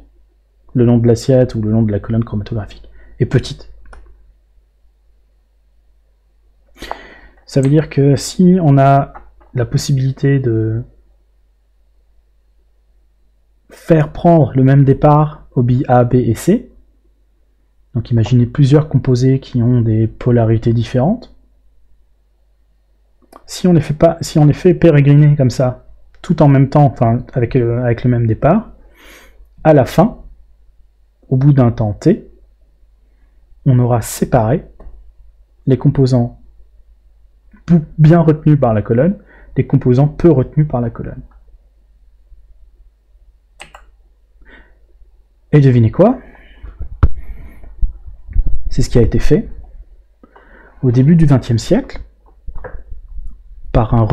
Speaker 1: le long de l'assiette ou le long de la colonne chromatographique est petite. Ça veut dire que si on a la possibilité de faire prendre le même départ aux billes A, B et C, donc imaginez plusieurs composés qui ont des polarités différentes, si on les fait pérégriner comme ça, tout en même temps, enfin avec le même départ, à la fin, au bout d'un temps t, on aura séparé les composants bien retenus par la colonne des composants peu retenus par la colonne. Et devinez quoi? C'est ce qui a été fait au début du XXe siècle par un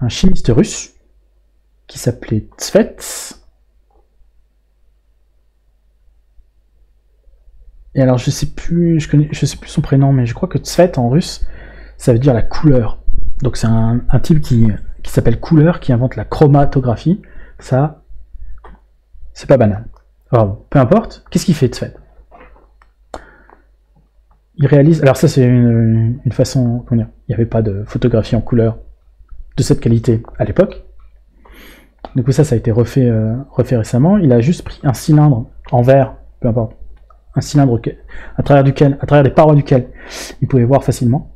Speaker 1: chimiste russe qui s'appelait Tsvet. Et alors je sais plus son prénom, mais je crois que Tsvet en russe, ça veut dire la couleur. Donc c'est un type qui s'appelle Couleur, qui invente la chromatographie. Ça, c'est pas banal. Alors, peu importe, qu'est-ce qu'il fait Tsvet? Il réalise, alors ça c'est une façon, comment dire, il n'y avait pas de photographie en couleur de cette qualité à l'époque. Du coup ça a été refait récemment. Il a juste pris un cylindre en verre, peu importe, un cylindre à travers des parois duquel il pouvait voir facilement.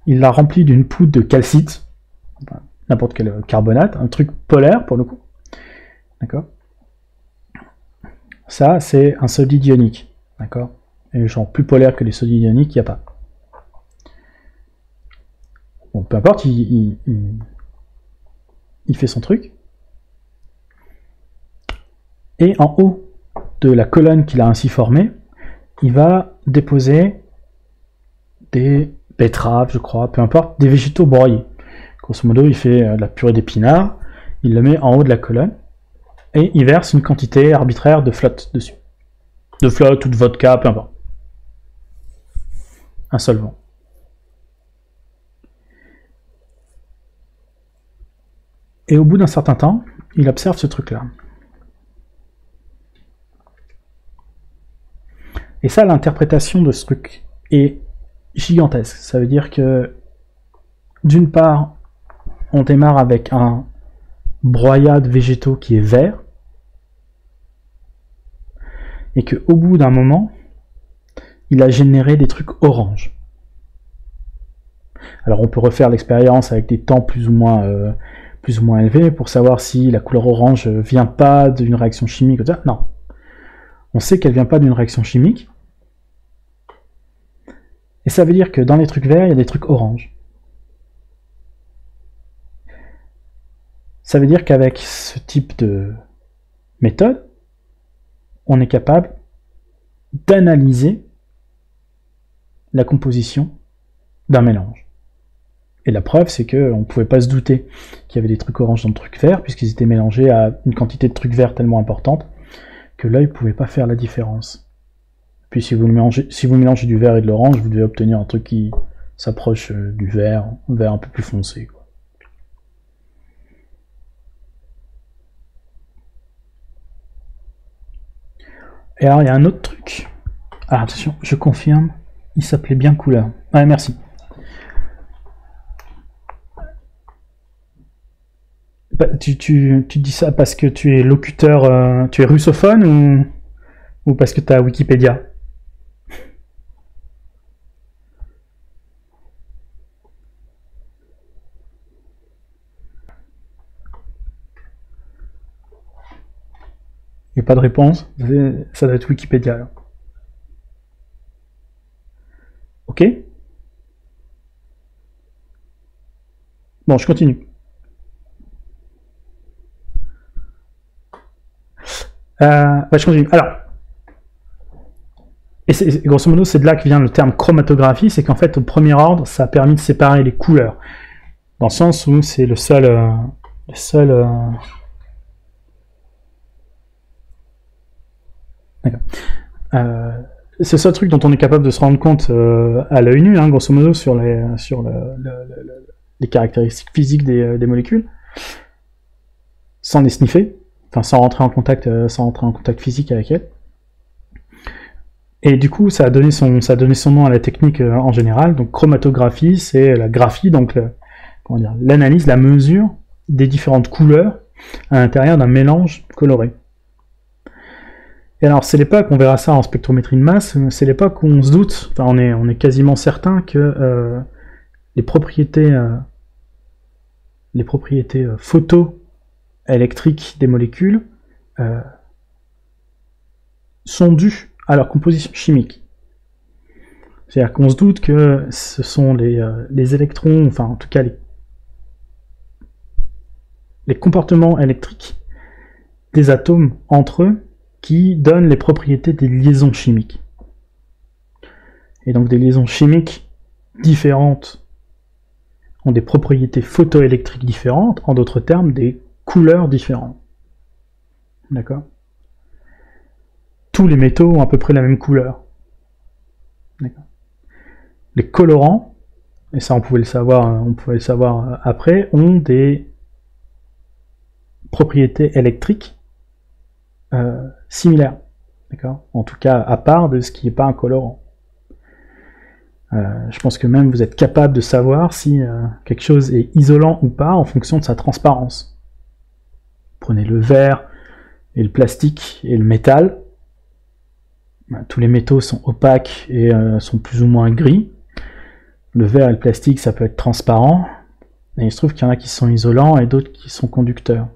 Speaker 1: Il l'a rempli d'une poudre de calcite, n'importe quel carbonate, un truc polaire pour le coup. D'accord. Ça c'est un solide ionique, d'accord. Et genre plus polaire que les solides ioniques, il n'y a pas. Bon, peu importe, il il fait son truc. Et en haut de la colonne qu'il a ainsi formée, il va déposer des betteraves, je crois, peu importe, des végétaux broyés. Grosso modo, il fait de la purée d'épinards, il le met en haut de la colonne, et il verse une quantité arbitraire de flotte dessus. De flotte ou de vodka, peu importe. Un solvant. Et au bout d'un certain temps, il observe ce truc-là. Et ça, l'interprétation de ce truc est gigantesque. Ça veut dire que, d'une part, on démarre avec un broyat de végétaux qui est vert, et qu'au bout d'un moment, il a généré des trucs orange. Alors on peut refaire l'expérience avec des temps plus ou moins élevés pour savoir si la couleur orange vient pas d'une réaction chimique. Non. On sait qu'elle vient pas d'une réaction chimique. Et ça veut dire que dans les trucs verts, il y a des trucs orange. Ça veut dire qu'avec ce type de méthode, on est capable d'analyser la composition d'un mélange. Et la preuve, c'est qu'on ne pouvait pas se douter qu'il y avait des trucs orange dans le truc vert, puisqu'ils étaient mélangés à une quantité de trucs verts tellement importante que l'œil ne pouvait pas faire la différence. Puis si vous mélangez du vert et de l'orange, vous devez obtenir un truc qui s'approche du vert, un vert un peu plus foncé, quoi. Et alors, il y a un autre truc. Alors, attention, je confirme, il s'appelait bien couleur. Ouais, merci. Bah, tu dis ça parce que tu es locuteur, tu es russophone ou parce que tu as Wikipédia? Il n'y a pas de réponse, ça doit être Wikipédia alors. Ok. Bon, je continue. Je continue. Alors, et grosso modo, c'est de là que vient le terme chromatographie, c'est qu'en fait, au premier ordre, ça a permis de séparer les couleurs. Dans le sens où c'est le seul c'est le seul truc dont on est capable de se rendre compte à l'œil nu, hein, grosso modo, sur les caractéristiques physiques des molécules, sans les sniffer, enfin sans rentrer en contact physique avec elles. Et du coup, ça a donné son nom à la technique en général. Donc chromatographie, c'est la graphie, donc l'analyse, la mesure des différentes couleurs à l'intérieur d'un mélange coloré. Et alors, c'est l'époque, on verra ça en spectrométrie de masse, c'est l'époque où on se doute, enfin on est quasiment certain que les propriétés photoélectriques des molécules sont dues à leur composition chimique. C'est-à-dire qu'on se doute que ce sont les électrons, enfin en tout cas les comportements électriques des atomes entre eux qui donnent les propriétés des liaisons chimiques. Et donc des liaisons chimiques différentes ont des propriétés photoélectriques différentes, en d'autres termes, des couleurs différentes. D'accord ? Tous les métaux ont à peu près la même couleur. D'accord ? Les colorants, et ça on pouvait le savoir après, ont des propriétés électriques similaires, d'accord ? En tout cas, à part de ce qui n'est pas un colorant. Je pense que même vous êtes capable de savoir si quelque chose est isolant ou pas en fonction de sa transparence. Prenez le verre et le plastique et le métal. Tous les métaux sont opaques et sont plus ou moins gris. Le verre et le plastique, ça peut être transparent. Et il se trouve qu'il y en a qui sont isolants et d'autres qui sont conducteurs.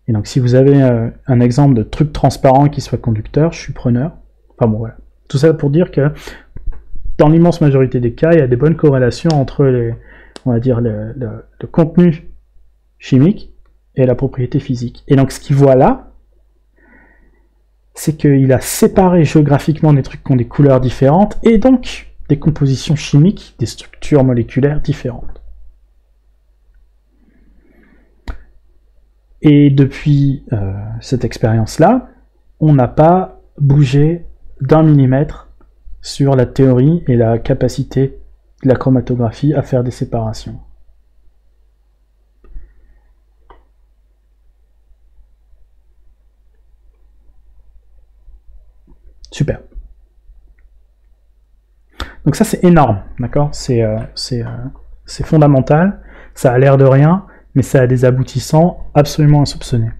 Speaker 1: Et donc si vous avez un exemple de truc transparent qui soit conducteur, je suis preneur. Enfin bon, voilà. Tout ça pour dire que dans l'immense majorité des cas, il y a des bonnes corrélations entre le contenu chimique et la propriété physique. Et donc ce qu'il voit là, c'est qu'il a séparé géographiquement des trucs qui ont des couleurs différentes et donc des compositions chimiques, des structures moléculaires différentes. Et depuis cette expérience-là, on n'a pas bougé d'1 millimètre sur la théorie et la capacité de la chromatographie à faire des séparations. Super. Donc ça c'est énorme, d'accord? C'est fondamental, ça a l'air de rien, mais ça a des aboutissants absolument insoupçonnés.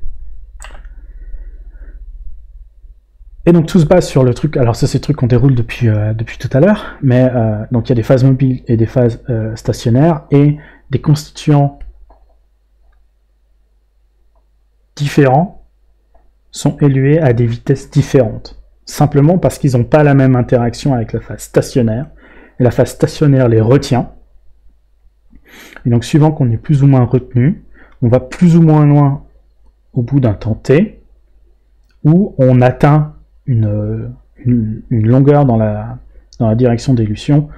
Speaker 1: Et donc tout se base sur le truc, alors ça c'est le truc qu'on déroule depuis tout à l'heure, mais donc il y a des phases mobiles et des phases stationnaires, et des constituants différents sont élués à des vitesses différentes, simplement parce qu'ils n'ont pas la même interaction avec la phase stationnaire, et la phase stationnaire les retient, et donc suivant qu'on est plus ou moins retenu, on va plus ou moins loin au bout d'un temps t, où on atteint une longueur dans la direction d'élution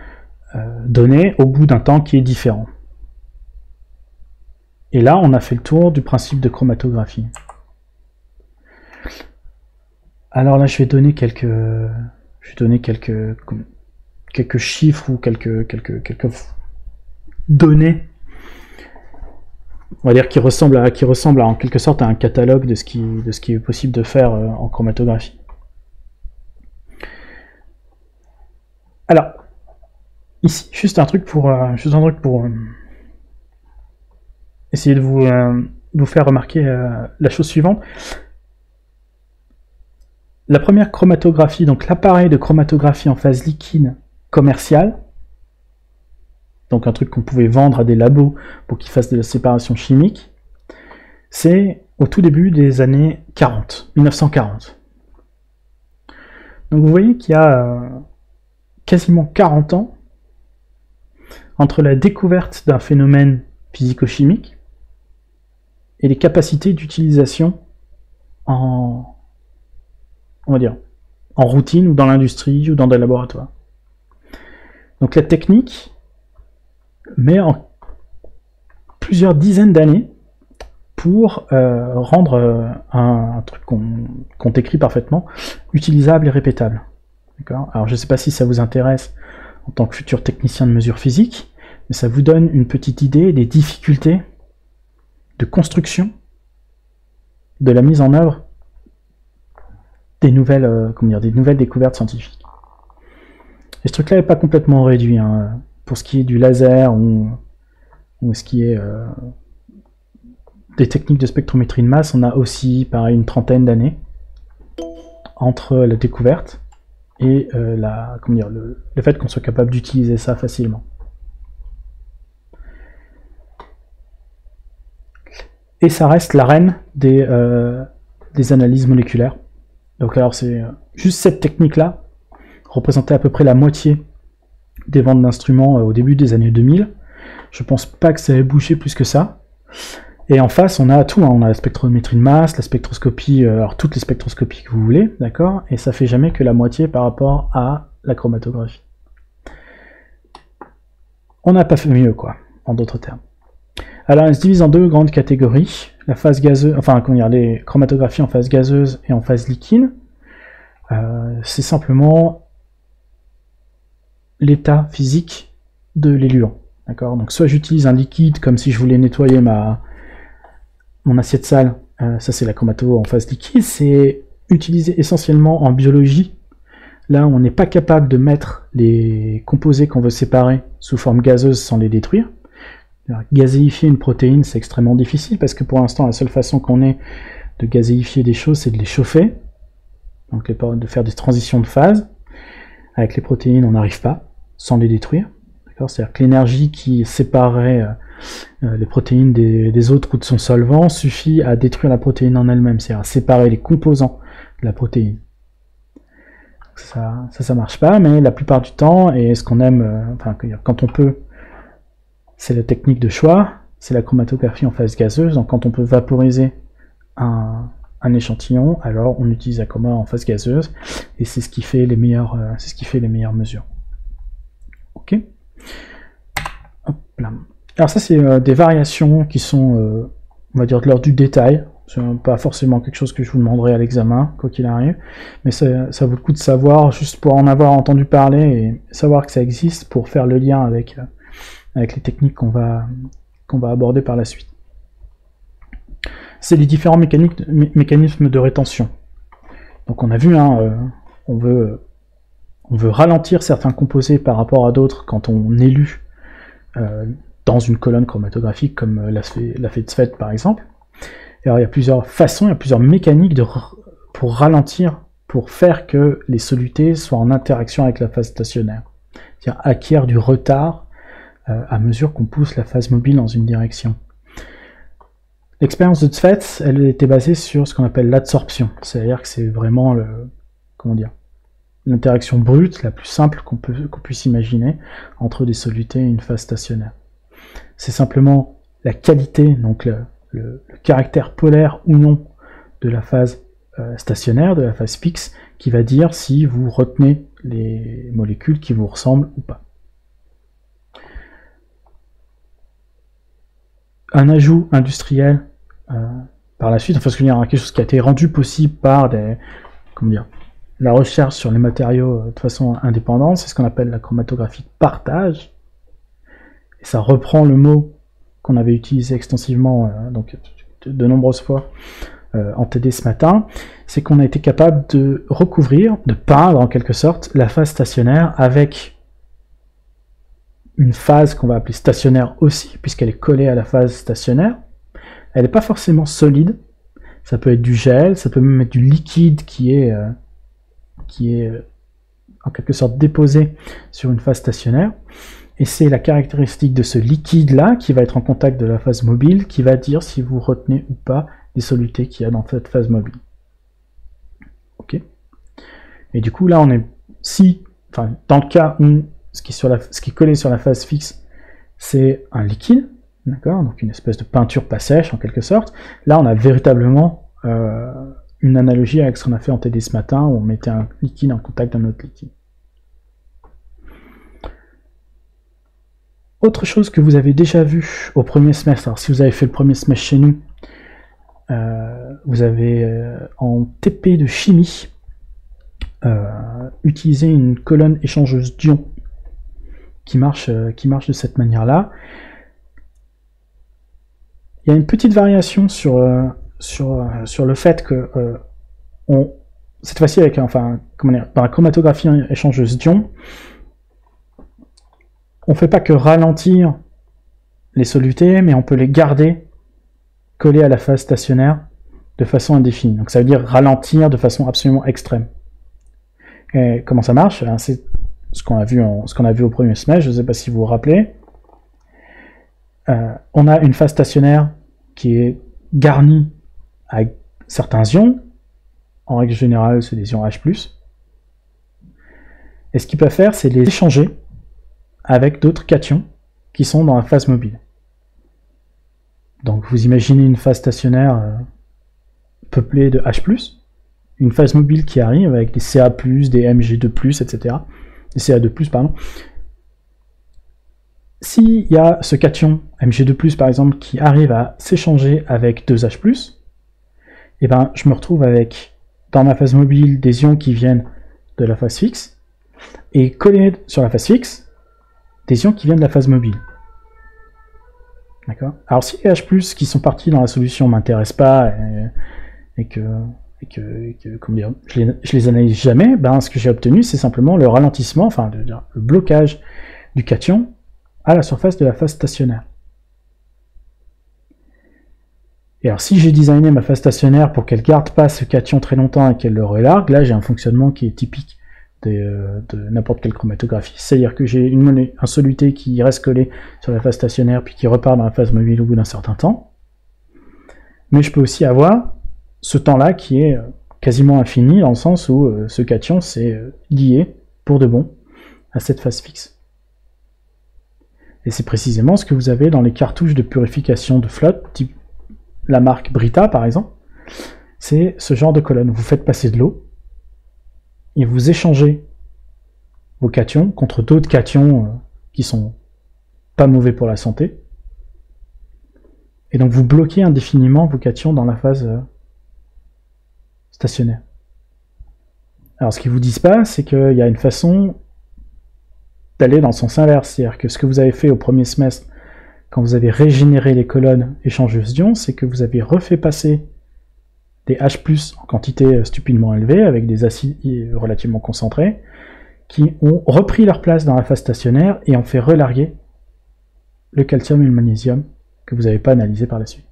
Speaker 1: donnée au bout d'un temps qui est différent. Et là, on a fait le tour du principe de chromatographie. Alors là, je vais donner quelques chiffres ou quelques données, on va dire qui ressemblent en quelque sorte à un catalogue de ce qui est possible de faire en chromatographie. Alors, ici, juste un truc pour essayer de vous faire remarquer la chose suivante. La première chromatographie, donc l'appareil de chromatographie en phase liquide commercial, donc un truc qu'on pouvait vendre à des labos pour qu'ils fassent de la séparation chimique, c'est au tout début des années 40, 1940. Donc vous voyez qu'il y a quasiment 40 ans entre la découverte d'un phénomène physico-chimique et les capacités d'utilisation en routine ou dans l'industrie ou dans des laboratoires. Donc la technique met en plusieurs dizaines d'années pour rendre un truc qu'on décrit parfaitement utilisable et répétable. Alors je ne sais pas si ça vous intéresse en tant que futur technicien de mesure physique, mais ça vous donne une petite idée des difficultés de construction, de la mise en œuvre des nouvelles découvertes scientifiques. Et ce truc-là n'est pas complètement réduit, hein. Pour ce qui est du laser ou ce qui est des techniques de spectrométrie de masse, on a aussi, pareil, une trentaine d'années entre la découverte et le fait qu'on soit capable d'utiliser ça facilement. Et ça reste la reine des analyses moléculaires. Donc alors c'est juste cette technique-là représentait à peu près la moitié des ventes d'instruments au début des années 2000. Je pense pas que ça ait bougé plus que ça. Et en face, on a tout, hein. On a la spectrométrie de masse, la spectroscopie, alors toutes les spectroscopies que vous voulez, d'accord? Et ça fait jamais que la moitié par rapport à la chromatographie. On n'a pas fait mieux, quoi, en d'autres termes. Alors, elle se divise en deux grandes catégories, la phase gazeuse, les chromatographies en phase gazeuse et en phase liquide. C'est simplement l'état physique de l'éluant, d'accord? Donc, soit j'utilise un liquide comme si je voulais nettoyer mon assiette sale, ça c'est la chromato en phase liquide, c'est utilisé essentiellement en biologie. Là, on n'est pas capable de mettre les composés qu'on veut séparer sous forme gazeuse sans les détruire. Alors, gazéifier une protéine, c'est extrêmement difficile parce que pour l'instant, la seule façon qu'on ait de gazéifier des choses, c'est de les chauffer, donc de faire des transitions de phase. Avec les protéines, on n'arrive pas sans les détruire. C'est-à-dire que l'énergie qui séparerait les protéines des autres ou de son solvant suffit à détruire la protéine en elle-même, c'est-à-dire à séparer les composants de la protéine. Ça marche pas, mais la plupart du temps, et ce qu'on aime, quand on peut, c'est la technique de choix, c'est la chromatographie en phase gazeuse. Donc quand on peut vaporiser un échantillon, alors on utilise la chroma en phase gazeuse, et c'est ce qui fait les meilleures, mesures. Ok. Hop là. Alors ça, c'est des variations qui sont, on va dire, de l'ordre du détail. C'est pas forcément quelque chose que je vous demanderai à l'examen, quoi qu'il arrive, mais ça vaut le coup de savoir, juste pour en avoir entendu parler et savoir que ça existe, pour faire le lien avec les techniques qu'on va aborder par la suite. C'est les différents mécanismes de rétention. Donc on a vu, hein, on veut ralentir certains composés par rapport à d'autres quand on élue dans une colonne chromatographique, comme l'a fait Tzvedt par exemple. Et alors il y a plusieurs façons, il y a plusieurs mécaniques pour ralentir, pour faire que les solutés soient en interaction avec la phase stationnaire. C'est-à-dire acquièrent du retard à mesure qu'on pousse la phase mobile dans une direction. L'expérience de Tzvedt, elle était basée sur ce qu'on appelle l'adsorption. C'est-à-dire que c'est vraiment l'interaction brute, la plus simple qu'on puisse imaginer entre des solutés et une phase stationnaire. C'est simplement la qualité, donc le caractère polaire ou non de la phase stationnaire, de la phase fixe, qui va dire si vous retenez les molécules qui vous ressemblent ou pas. Un ajout industriel par la suite, enfin, il y a quelque chose qui a été rendu possible par la recherche sur les matériaux de façon indépendante, c'est ce qu'on appelle la chromatographie de partage. Et ça reprend le mot qu'on avait utilisé extensivement de nombreuses fois en TD ce matin, c'est qu'on a été capable de recouvrir, de peindre en quelque sorte, la phase stationnaire avec une phase qu'on va appeler stationnaire aussi, puisqu'elle est collée à la phase stationnaire. Elle n'est pas forcément solide, ça peut être du gel, ça peut même être du liquide qui est en quelque sorte déposé sur une phase stationnaire. Et c'est la caractéristique de ce liquide-là qui va être en contact de la phase mobile qui va dire si vous retenez ou pas les solutés qu'il y a dans cette phase mobile. Ok. Et du coup, là, dans le cas où ce qui est collé sur la phase fixe, c'est un liquide, d'accord, donc une espèce de peinture pas sèche en quelque sorte. Là, on a véritablement une analogie avec ce qu'on a fait en TD ce matin, où on mettait un liquide en contact d'un autre liquide. Autre chose que vous avez déjà vu au premier semestre, alors si vous avez fait le premier semestre chez nous, vous avez en TP de chimie utilisé une colonne échangeuse d'ions qui marche de cette manière-là. Il y a une petite variation sur le fait que cette fois-ci avec dans la chromatographie échangeuse d'ions, on ne fait pas que ralentir les solutés, mais on peut les garder collés à la phase stationnaire de façon indéfinie. Donc ça veut dire ralentir de façon absolument extrême. Et comment ça marche? C'est ce qu'on a vu au premier semestre, je ne sais pas si vous vous rappelez. On a une phase stationnaire qui est garnie avec certains ions. En règle générale, c'est des ions H+. Et ce qu'ils peuvent faire, c'est les échanger avec d'autres cations qui sont dans la phase mobile. Donc vous imaginez une phase stationnaire peuplée de H+, une phase mobile qui arrive avec des Ca+, des Mg2+, etc. Des Ca2+, pardon. S'il y a ce cation Mg2+, par exemple, qui arrive à s'échanger avec 2H+, et ben je me retrouve avec, dans ma phase mobile, des ions qui viennent de la phase fixe, et collés sur la phase fixe, des ions qui viennent de la phase mobile. D'accord. Alors si les H+, qui sont partis dans la solution ne m'intéressent pas, et que comment dire, je les analyse jamais, ben ce que j'ai obtenu, c'est simplement le ralentissement, enfin le blocage du cation à la surface de la phase stationnaire. Et alors si j'ai designé ma phase stationnaire pour qu'elle garde pas ce cation très longtemps et qu'elle le relargue, là j'ai un fonctionnement qui est typique de n'importe quelle chromatographie. C'est-à-dire que j'ai un soluté qui reste collé sur la phase stationnaire puis qui repart dans la phase mobile au bout d'un certain temps. Mais je peux aussi avoir ce temps-là qui est quasiment infini, dans le sens où ce cation s'est lié pour de bon à cette phase fixe. Et c'est précisément ce que vous avez dans les cartouches de purification de flotte, type la marque Brita par exemple. C'est ce genre de colonne. Vous faites passer de l'eau et vous échangez vos cations contre d'autres cations qui sont pas mauvais pour la santé. Et donc vous bloquez indéfiniment vos cations dans la phase stationnaire. Alors ce qu'ils vous disent pas, c'est qu'il y a une façon d'aller dans le sens inverse. C'est-à-dire que ce que vous avez fait au premier semestre, quand vous avez régénéré les colonnes échangeuses d'ions, c'est que vous avez refait passer des H+, en quantité stupidement élevée, avec des acides relativement concentrés, qui ont repris leur place dans la phase stationnaire et ont fait relarguer le calcium et le magnésium que vous n'avez pas analysé par la suite.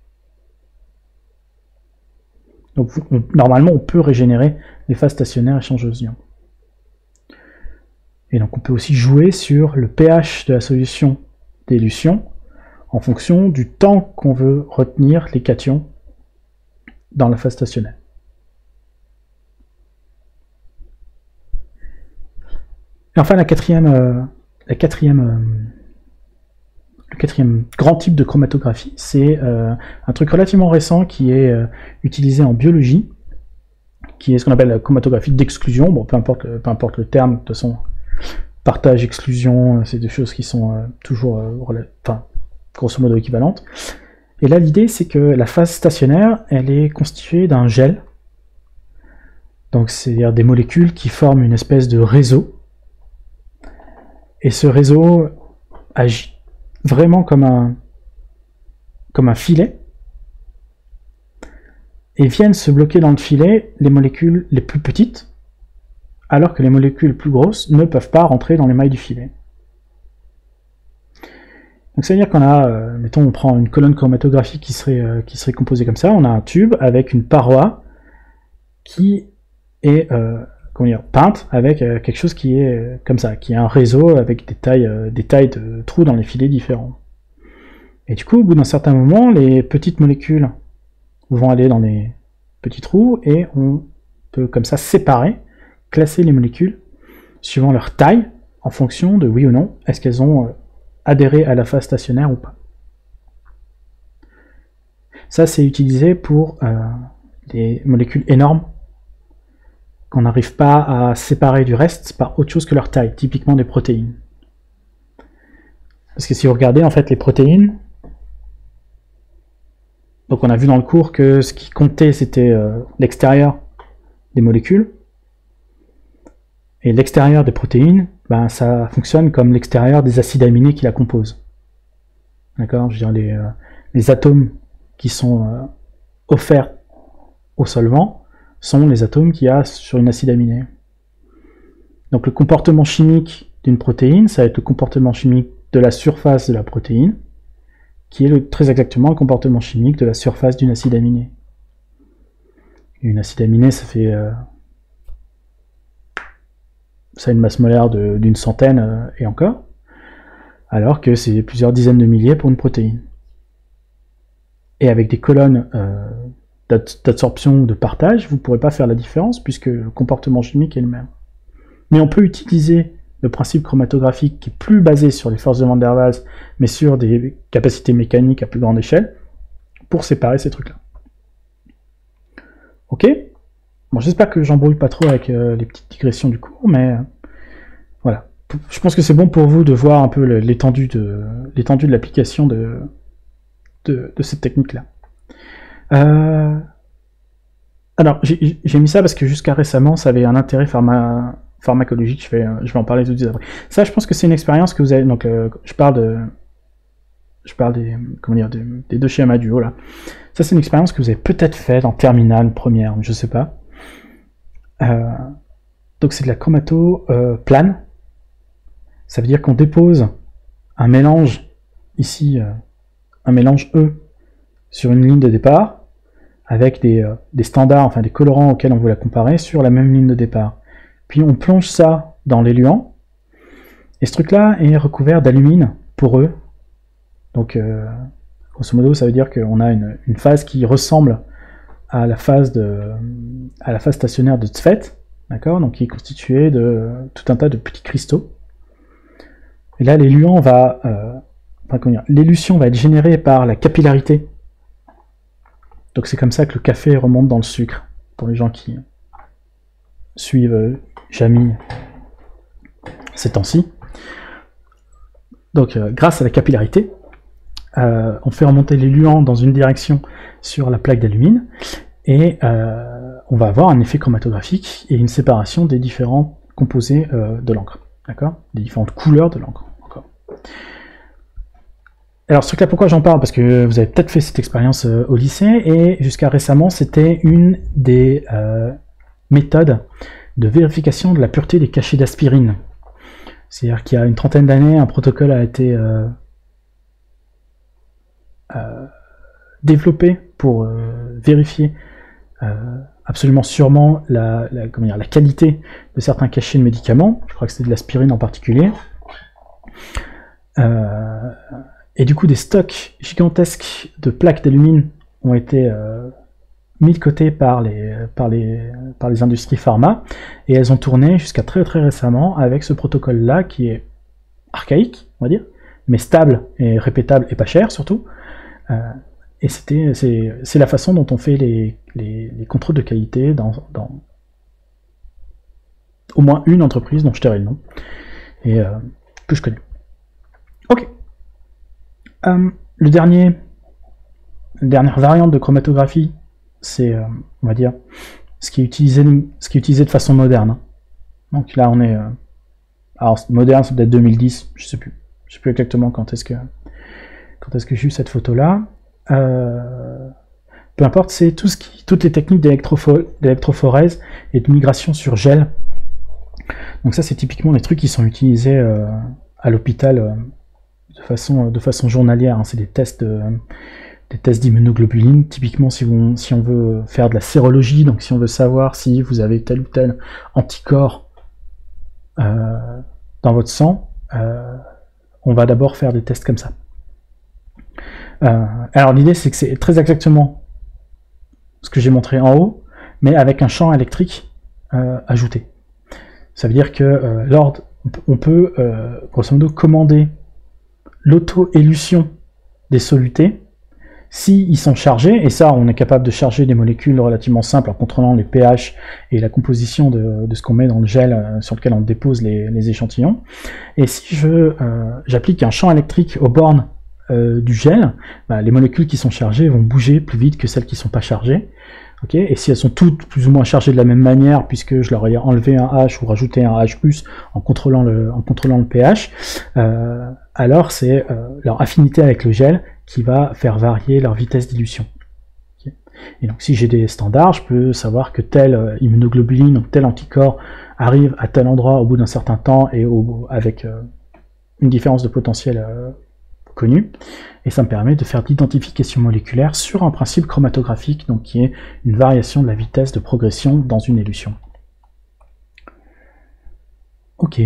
Speaker 1: Donc normalement, on peut régénérer les phases stationnaires échangeuses d'ions. Et donc on peut aussi jouer sur le pH de la solution d'élution en fonction du temps qu'on veut retenir les cations dans la phase stationnaire. Et enfin, le quatrième grand type de chromatographie, c'est un truc relativement récent qui est utilisé en biologie, qui est ce qu'on appelle la chromatographie d'exclusion. Bon, peu importe le terme, de toute façon, partage, exclusion, c'est des choses qui sont toujours, grosso modo équivalentes. Et là, l'idée, c'est que la phase stationnaire, elle est constituée d'un gel. Donc, c'est-à-dire des molécules qui forment une espèce de réseau. Et ce réseau agit vraiment comme un filet. Et viennent se bloquer dans le filet les molécules les plus petites, alors que les molécules plus grosses ne peuvent pas rentrer dans les mailles du filet. Donc ça veut dire qu'on a, mettons, on prend une colonne chromatographique qui serait composée comme ça, on a un tube avec une paroi qui est peinte avec quelque chose qui est comme ça, qui est un réseau avec des tailles de trous dans les filets différents. Et du coup, au bout d'un certain moment, les petites molécules vont aller dans les petits trous et on peut comme ça séparer, classer les molécules suivant leur taille en fonction de oui ou non, est-ce qu'elles ont adhéré à la phase stationnaire ou pas. Ça, c'est utilisé pour des molécules énormes qu'on n'arrive pas à séparer du reste par autre chose que leur taille, typiquement des protéines. Parce que si vous regardez, en fait, les protéines, donc on a vu dans le cours que ce qui comptait, c'était l'extérieur des molécules, et l'extérieur des protéines, ben, ça fonctionne comme l'extérieur des acides aminés qui la composent. D'accord ? Je veux dire, les atomes qui sont offerts au solvant sont les atomes qu'il y a sur une acide aminé. Donc le comportement chimique d'une protéine, ça va être le comportement chimique de la surface de la protéine, qui est très exactement le comportement chimique de la surface d'une acide aminé. Une acide aminée, ça fait... ça a une masse molaire d'une centaine et encore, alors que c'est plusieurs dizaines de milliers pour une protéine. Et avec des colonnes d'absorption ou de partage, vous ne pourrez pas faire la différence puisque le comportement chimique est le même. Mais on peut utiliser le principe chromatographique qui est plus basé sur les forces de Van der Waals, mais sur des capacités mécaniques à plus grande échelle, pour séparer ces trucs-là. Ok ? Bon, j'espère que j'embrouille pas trop avec les petites digressions du cours, mais voilà. Je pense que c'est bon pour vous de voir un peu l'étendue de l'application de cette technique-là. Alors, j'ai mis ça parce que jusqu'à récemment, ça avait un intérêt pharmacologique. Je vais en parler tout de suite après. Ça, je pense que c'est une expérience que vous avez. Donc, je parle des deux schémas du haut là. Ça, c'est une expérience que vous avez peut-être faite en terminale, première, je sais pas. Donc, c'est de la chromato plane. Ça veut dire qu'on dépose un mélange ici, un mélange E sur une ligne de départ, avec des standards, enfin des colorants auxquels on veut la comparer, sur la même ligne de départ. Puis on plonge ça dans l'éluant, et ce truc-là est recouvert d'alumine poreux. Donc, grosso modo, ça veut dire qu'on a une phase qui ressemble à la phase stationnaire de Tzfet, d'accord, donc qui est constituée de tout un tas de petits cristaux. Et là, l'éluant va enfin, comment dire, l'élution va être générée par la capillarité. Donc c'est comme ça que le café remonte dans le sucre, pour les gens qui suivent Jamy ces temps-ci. Donc grâce à la capillarité, on fait remonter l'éluant dans une direction sur la plaque d'alumine, et on va avoir un effet chromatographique et une séparation des différents composés de l'encre, d'accord, des différentes couleurs de l'encre. Alors ce truc-là, pourquoi j'en parle? Parce que vous avez peut-être fait cette expérience au lycée, et jusqu'à récemment, c'était une des méthodes de vérification de la pureté des cachets d'aspirine. C'est-à-dire qu'il y a une trentaine d'années, un protocole a été développé pour vérifier absolument sûrement la qualité de certains cachets de médicaments. Je crois que c'était de l'aspirine en particulier. Et du coup, des stocks gigantesques de plaques d'alumine ont été mis de côté par les industries pharma, et elles ont tourné jusqu'à très très récemment avec ce protocole-là qui est archaïque, on va dire, mais stable et répétable et pas cher surtout. Et c'est la façon dont on fait les contrôles de qualité dans au moins une entreprise dont je tairai le nom, et que je connais. Ok. La dernière variante de chromatographie, c'est, on va dire, ce qui est utilisé de façon moderne. Donc là, on est... alors, moderne, c'est peut-être 2010, je sais plus exactement quand est-ce que j'ai eu cette photo-là. Peu importe, c'est toutes les techniques d'électrophorèse et de migration sur gel. Donc ça, c'est typiquement les trucs qui sont utilisés à l'hôpital de façon journalière, hein. C'est des tests d'immunoglobuline. Typiquement, si on veut faire de la sérologie, donc si on veut savoir si vous avez tel ou tel anticorps dans votre sang, on va d'abord faire des tests comme ça. Alors l'idée, c'est que c'est très exactement ce que j'ai montré en haut, mais avec un champ électrique ajouté. Ça veut dire que on peut grosso modo commander l'auto-élution des solutés s'ils sont chargés, et ça on est capable de charger des molécules relativement simples en contrôlant les pH et la composition de ce qu'on met dans le gel sur lequel on dépose les échantillons. Et si j'applique un champ électrique aux bornes du gel, les molécules qui sont chargées vont bouger plus vite que celles qui ne sont pas chargées. Okay, et si elles sont toutes plus ou moins chargées de la même manière, puisque je leur ai enlevé un H ou rajouté un H+, en contrôlant le pH, alors c'est leur affinité avec le gel qui va faire varier leur vitesse dilution. Okay. Et donc si j'ai des standards, je peux savoir que telle immunoglobuline ou tel anticorps arrive à tel endroit au bout d'un certain temps, et avec une différence de potentiel connue, et ça me permet de faire de l'identification moléculaire sur un principe chromatographique, donc qui est une variation de la vitesse de progression dans une élution. Ok.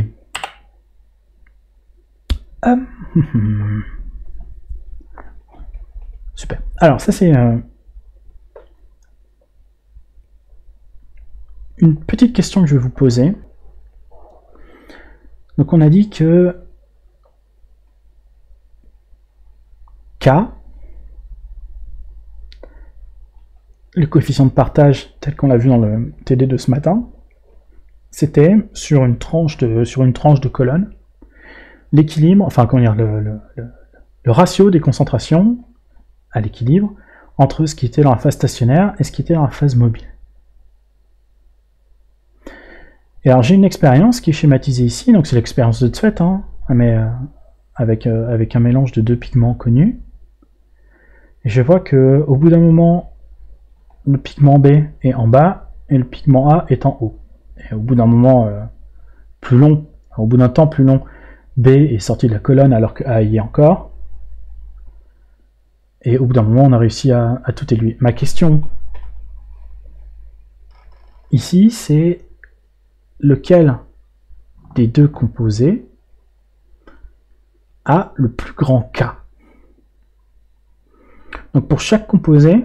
Speaker 1: Super. Alors ça c'est une petite question que je vais vous poser. Donc on a dit que K, le coefficient de partage tel qu'on l'a vu dans le TD de ce matin, c'était sur une tranche de colonne, l'équilibre, enfin comment dire, le ratio des concentrations à l'équilibre entre ce qui était dans la phase stationnaire et ce qui était dans la phase mobile. Et alors j'ai une expérience qui est schématisée ici, donc c'est l'expérience de Tsvet, hein, mais avec un mélange de deux pigments connus. Et je vois que au bout d'un moment, le pigment B est en bas et le pigment A est en haut. Et au bout d'un moment plus long, au bout d'un temps plus long, B est sorti de la colonne alors que A y est encore. Et au bout d'un moment, on a réussi à tout éluer. Ma question ici, c'est lequel des deux composés a le plus grand K. Donc pour chaque composé,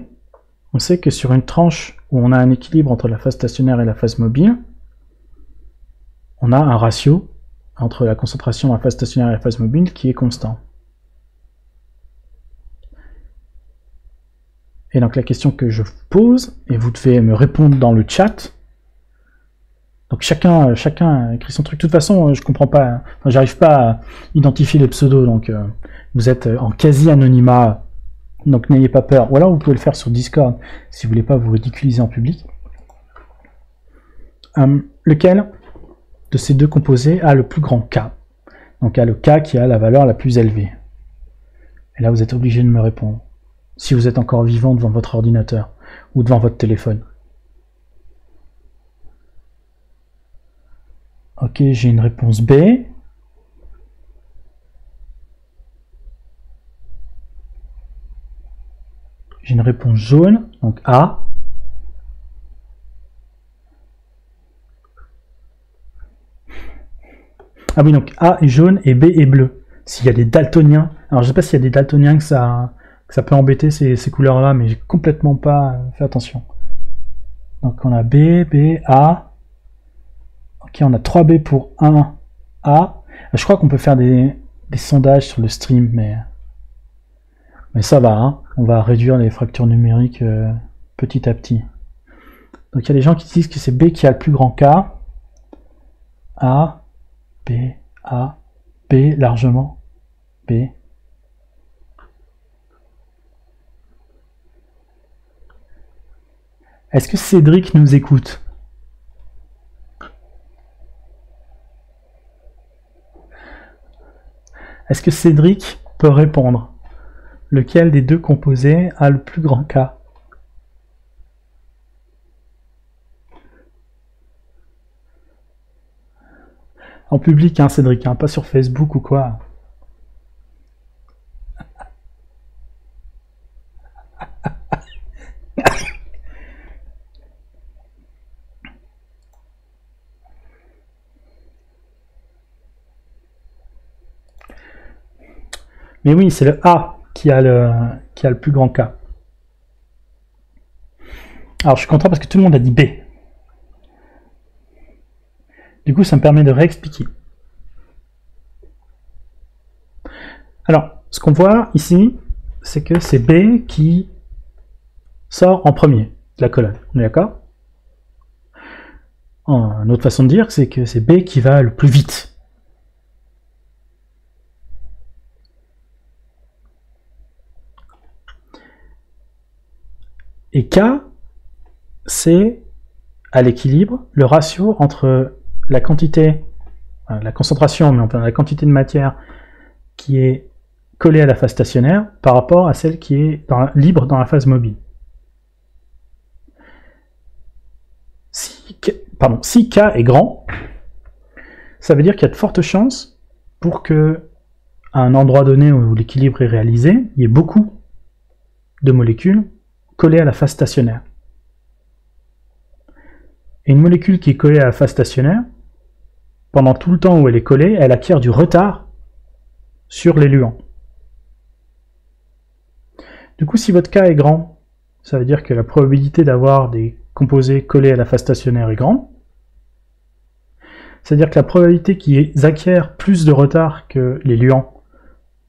Speaker 1: on sait que sur une tranche où on a un équilibre entre la phase stationnaire et la phase mobile, on a un ratio entre la concentration dans la phase stationnaire et la phase mobile qui est constant. Et donc la question que je vous pose, et vous devez me répondre dans le chat. Donc chacun écrit son truc. De toute façon, je comprends pas, enfin, j'arrive pas à identifier les pseudos, donc vous êtes en quasi-anonymat, donc n'ayez pas peur. Ou alors vous pouvez le faire sur Discord, si vous voulez pas vous ridiculiser en public. Lequel de ces deux composés a le plus grand K? Donc a le K qui a la valeur la plus élevée. Et là vous êtes obligé de me répondre. Si vous êtes encore vivant devant votre ordinateur ou devant votre téléphone. Ok, j'ai une réponse B. J'ai une réponse jaune, donc A. Ah oui, donc A est jaune et B est bleu. S'il y a des daltoniens, alors je sais pas s'il y a des daltoniens que ça peut embêter ces couleurs-là, mais j'ai complètement pas fait attention. Donc on a B, B, A. Ok, on a 3B pour 1 A. Je crois qu'on peut faire des sondages sur le stream, mais ça va, hein. On va réduire les fractures numériques petit à petit. Donc il y a des gens qui disent que c'est B qui a le plus grand K. A, B, largement, B. Est-ce que Cédric nous écoute? Est-ce que Cédric peut répondre? Lequel des deux composés a le plus grand K? En public, hein, Cédric, hein, pas sur Facebook ou quoi. Mais oui, c'est le A qui a le plus grand K. Alors je suis content parce que tout le monde a dit B. Du coup, ça me permet de réexpliquer. Alors, ce qu'on voit ici, c'est que c'est B qui sort en premier de la colonne. On est d'accord? Une autre façon de dire, c'est que c'est B qui va le plus vite. Et K, c'est à l'équilibre le ratio entre la quantité, la concentration, mais enfin la quantité de matière qui est collée à la phase stationnaire par rapport à celle qui est libre dans la phase mobile. Si K est grand, ça veut dire qu'il y a de fortes chances pour que, à un endroit donné où l'équilibre est réalisé, il y ait beaucoup de molécules collées à la phase stationnaire. Et une molécule qui est collée à la phase stationnaire, pendant tout le temps où elle est collée, elle acquiert du retard sur l'éluant. Du coup, si votre K est grand, ça veut dire que la probabilité d'avoir des composés collés à la phase stationnaire est grande. C'est-à-dire que la probabilité qu'ils acquièrent plus de retard que l'éluant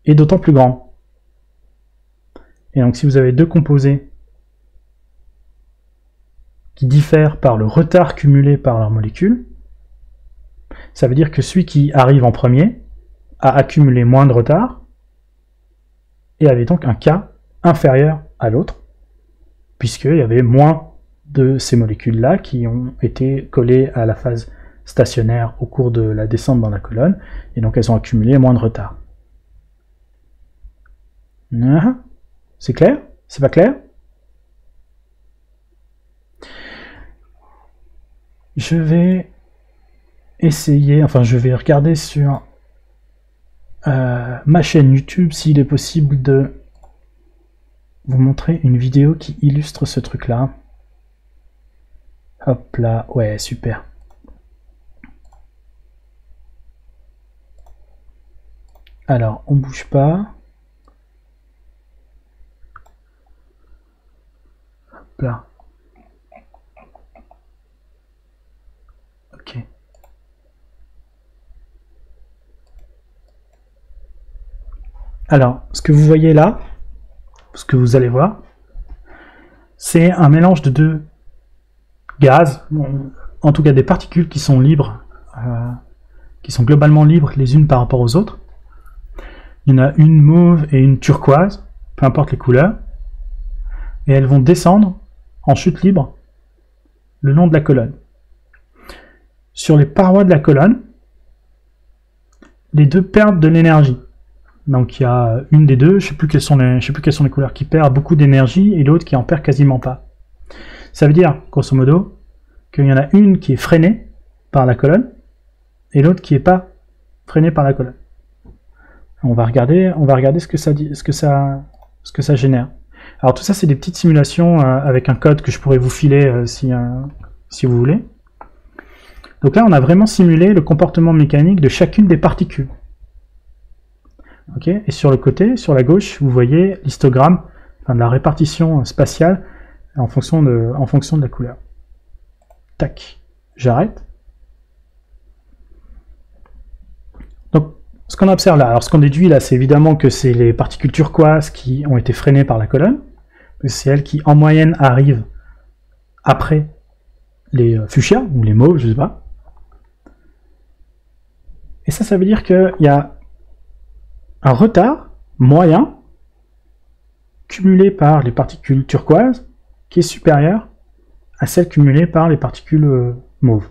Speaker 1: est d'autant plus grande. Et donc si vous avez deux composés qui diffèrent par le retard cumulé par leur molécule, ça veut dire que celui qui arrive en premier a accumulé moins de retard et avait donc un K inférieur à l'autre, puisqu'il y avait moins de ces molécules-là qui ont été collées à la phase stationnaire au cours de la descente dans la colonne, et donc elles ont accumulé moins de retard. C'est clair? C'est pas clair? Je vais essayer, enfin je vais regarder sur ma chaîne YouTube s'il est possible de vous montrer une vidéo qui illustre ce truc-là. Hop là, ouais, super. Alors, on bouge pas. Hop là. Ok. Alors, ce que vous voyez là, ce que vous allez voir, c'est un mélange de deux gaz, en tout cas des particules qui sont libres, qui sont globalement libres les unes par rapport aux autres. Il y en a une mauve et une turquoise, peu importe les couleurs, et elles vont descendre en chute libre le long de la colonne. Sur les parois de la colonne, les deux perdent de l'énergie. Donc il y a une des deux, je sais plus quelles sont les couleurs, qui perd beaucoup d'énergie et l'autre qui en perd quasiment pas. Ça veut dire, grosso modo, qu'il y en a une qui est freinée par la colonne et l'autre qui n'est pas freinée par la colonne. On va regarder ce que ça dit, ce que ça génère. Alors tout ça, c'est des petites simulations avec un code que je pourrais vous filer si vous voulez. Donc là, on a vraiment simulé le comportement mécanique de chacune des particules. Okay, et sur le côté, sur la gauche, vous voyez l'histogramme, enfin, de la répartition spatiale en fonction de la couleur. Tac, j'arrête. Donc, ce qu'on observe là, alors ce qu'on déduit là, c'est évidemment que c'est les particules turquoises qui ont été freinées par la colonne. C'est elles qui, en moyenne, arrivent après les fuchsias, ou les mauves, je sais pas. Et ça veut dire qu'il y a un retard moyen cumulé par les particules turquoises qui est supérieur à celle cumulée par les particules mauves.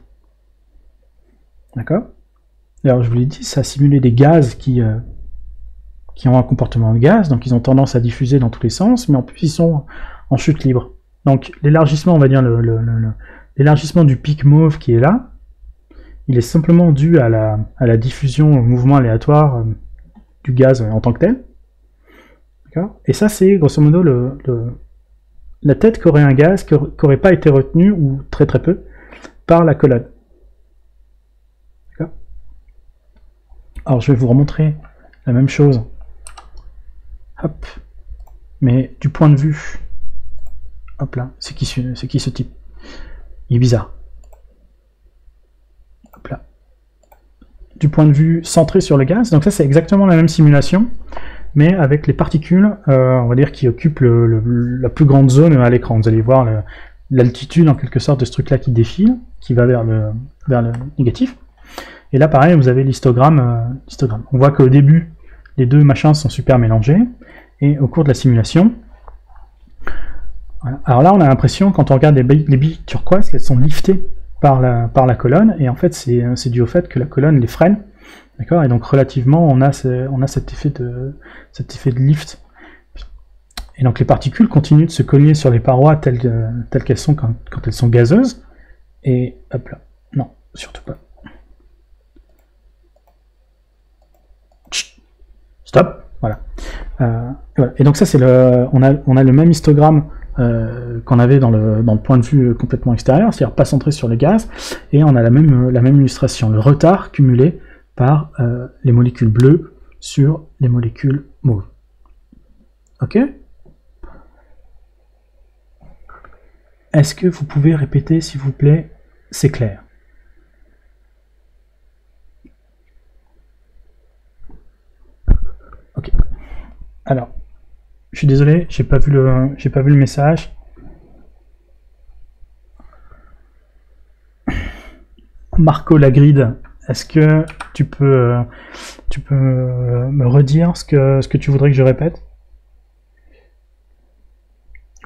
Speaker 1: D'accord? Alors je vous l'ai dit, ça a simulé des gaz qui ont un comportement de gaz, donc ils ont tendance à diffuser dans tous les sens, mais en plus ils sont en chute libre. Donc l'élargissement, on va dire l'élargissement du pic mauve qui est là, il est simplement dû à la diffusion au mouvement aléatoire du gaz en tant que tel. Et ça, c'est grosso modo la tête qu'aurait un gaz qui n'aurait pas été retenu, ou très très peu, par la colonne. Alors je vais vous remontrer la même chose. Hop. Mais du point de vue... Hop là, c'est qui ce type? Il est bizarre. Hop là. Du point de vue centré sur le gaz, donc ça c'est exactement la même simulation, mais avec les particules, on va dire, qui occupent la plus grande zone à l'écran. Vous allez voir l'altitude en quelque sorte de ce truc-là qui défile, qui va vers le négatif. Et là pareil, vous avez l'histogramme. On voit qu'au début, les deux machins sont super mélangés, et au cours de la simulation, voilà. Alors là on a l'impression, quand on regarde les billes turquoises, qu'elles sont liftées par la colonne, et en fait c'est dû au fait que la colonne les freine, d'accord, et donc relativement on a cet effet de lift, et donc les particules continuent de se cogner sur les parois telles qu'elles sont quand elles sont gazeuses, et hop là, non, surtout pas, stop, voilà, et donc ça c'est on a le même histogramme qu'on avait dans le point de vue complètement extérieur, c'est-à-dire pas centré sur les gaz, et on a la même illustration, le retard cumulé par les molécules bleues sur les molécules mauves. Ok? Est-ce que vous pouvez répéter, s'il vous plaît, c'est clair? Ok. Alors, je suis désolé, j'ai pas vu le message. Marco Lagride, est-ce que tu peux me redire ce que tu voudrais que je répète?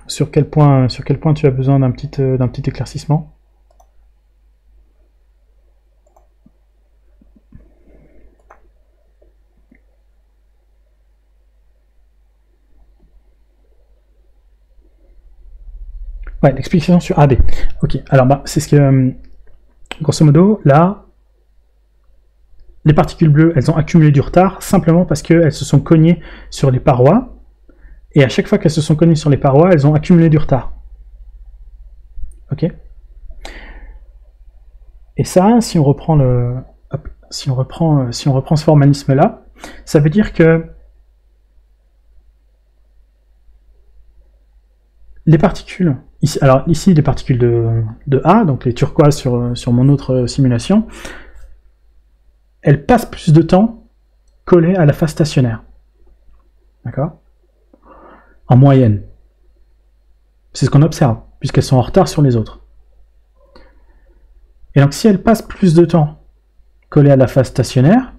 Speaker 1: Sur quel point tu as besoin d'un petit éclaircissement? Ouais, l'explication sur AB. Ok, alors c'est ce que, grosso modo, là, les particules bleues, elles ont accumulé du retard simplement parce qu'elles se sont cognées sur les parois, et à chaque fois qu'elles se sont cognées sur les parois, elles ont accumulé du retard. Ok? Et ça, si on reprend ce formalisme-là, ça veut dire que les particules, ici les particules de A, donc les turquoises sur mon autre simulation, elles passent plus de temps collées à la phase stationnaire. D'accord? En moyenne. C'est ce qu'on observe, puisqu'elles sont en retard sur les autres. Et donc si elles passent plus de temps collées à la phase stationnaire,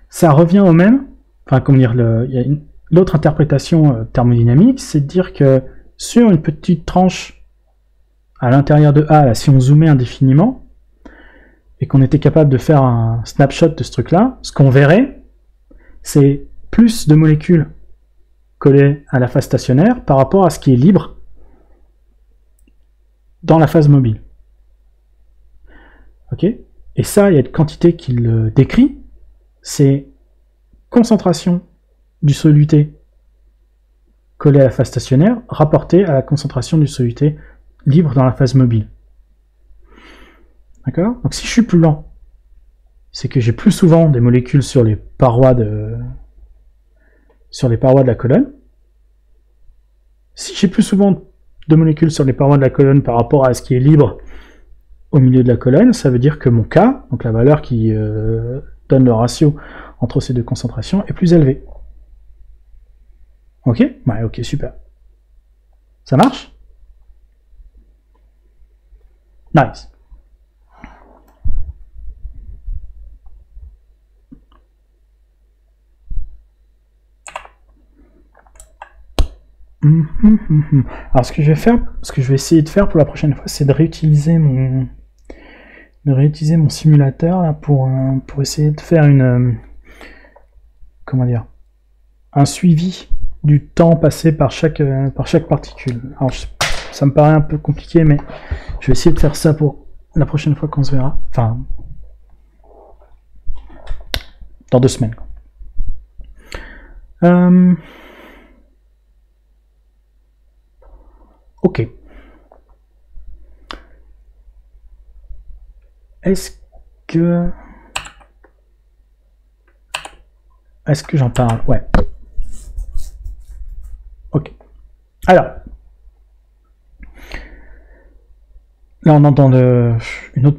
Speaker 1: ça revient au même, enfin comment dire, il y a l'autre interprétation thermodynamique, c'est de dire que sur une petite tranche à l'intérieur de A, là, si on zoomait indéfiniment, et qu'on était capable de faire un snapshot de ce truc-là, ce qu'on verrait, c'est plus de molécules collées à la phase stationnaire par rapport à ce qui est libre dans la phase mobile. Ok ? Et ça, il y a une quantité qui le décrit, c'est concentration du soluté collé à la phase stationnaire rapportée à la concentration du soluté libre dans la phase mobile. D'accord ? Donc si je suis plus lent, c'est que j'ai plus souvent des molécules sur les parois de la colonne. Si j'ai plus souvent de molécules sur les parois de la colonne par rapport à ce qui est libre au milieu de la colonne, ça veut dire que mon K, donc la valeur qui donne le ratio entre ces deux concentrations, est plus élevé. Ok ? Ouais, ok, super. Ça marche ? Nice. Alors ce que je vais essayer de faire pour la prochaine fois, c'est de réutiliser mon simulateur là, pour essayer de faire un suivi du temps passé par chaque particule. Alors ça me paraît un peu compliqué, mais je vais essayer de faire ça pour la prochaine fois qu'on se verra. Enfin, dans 2 semaines. Ok. Est-ce que j'en parle? Ouais. Ok. Alors. Là, on entend une autre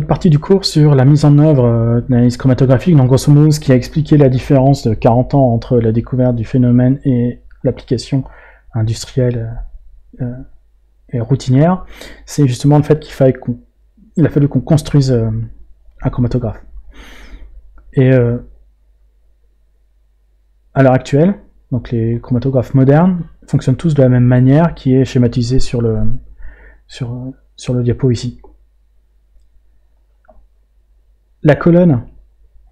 Speaker 1: partie du cours sur la mise en œuvre de l'analyse chromatographique. Donc, grosso modo, ce qui a expliqué la différence de 40 ans entre la découverte du phénomène et l'application industrielle et routinière, c'est justement le fait qu'il a fallu qu'on construise un chromatographe. Et à l'heure actuelle, donc les chromatographes modernes fonctionnent tous de la même manière, qui est schématisée sur le diapo ici. La colonne,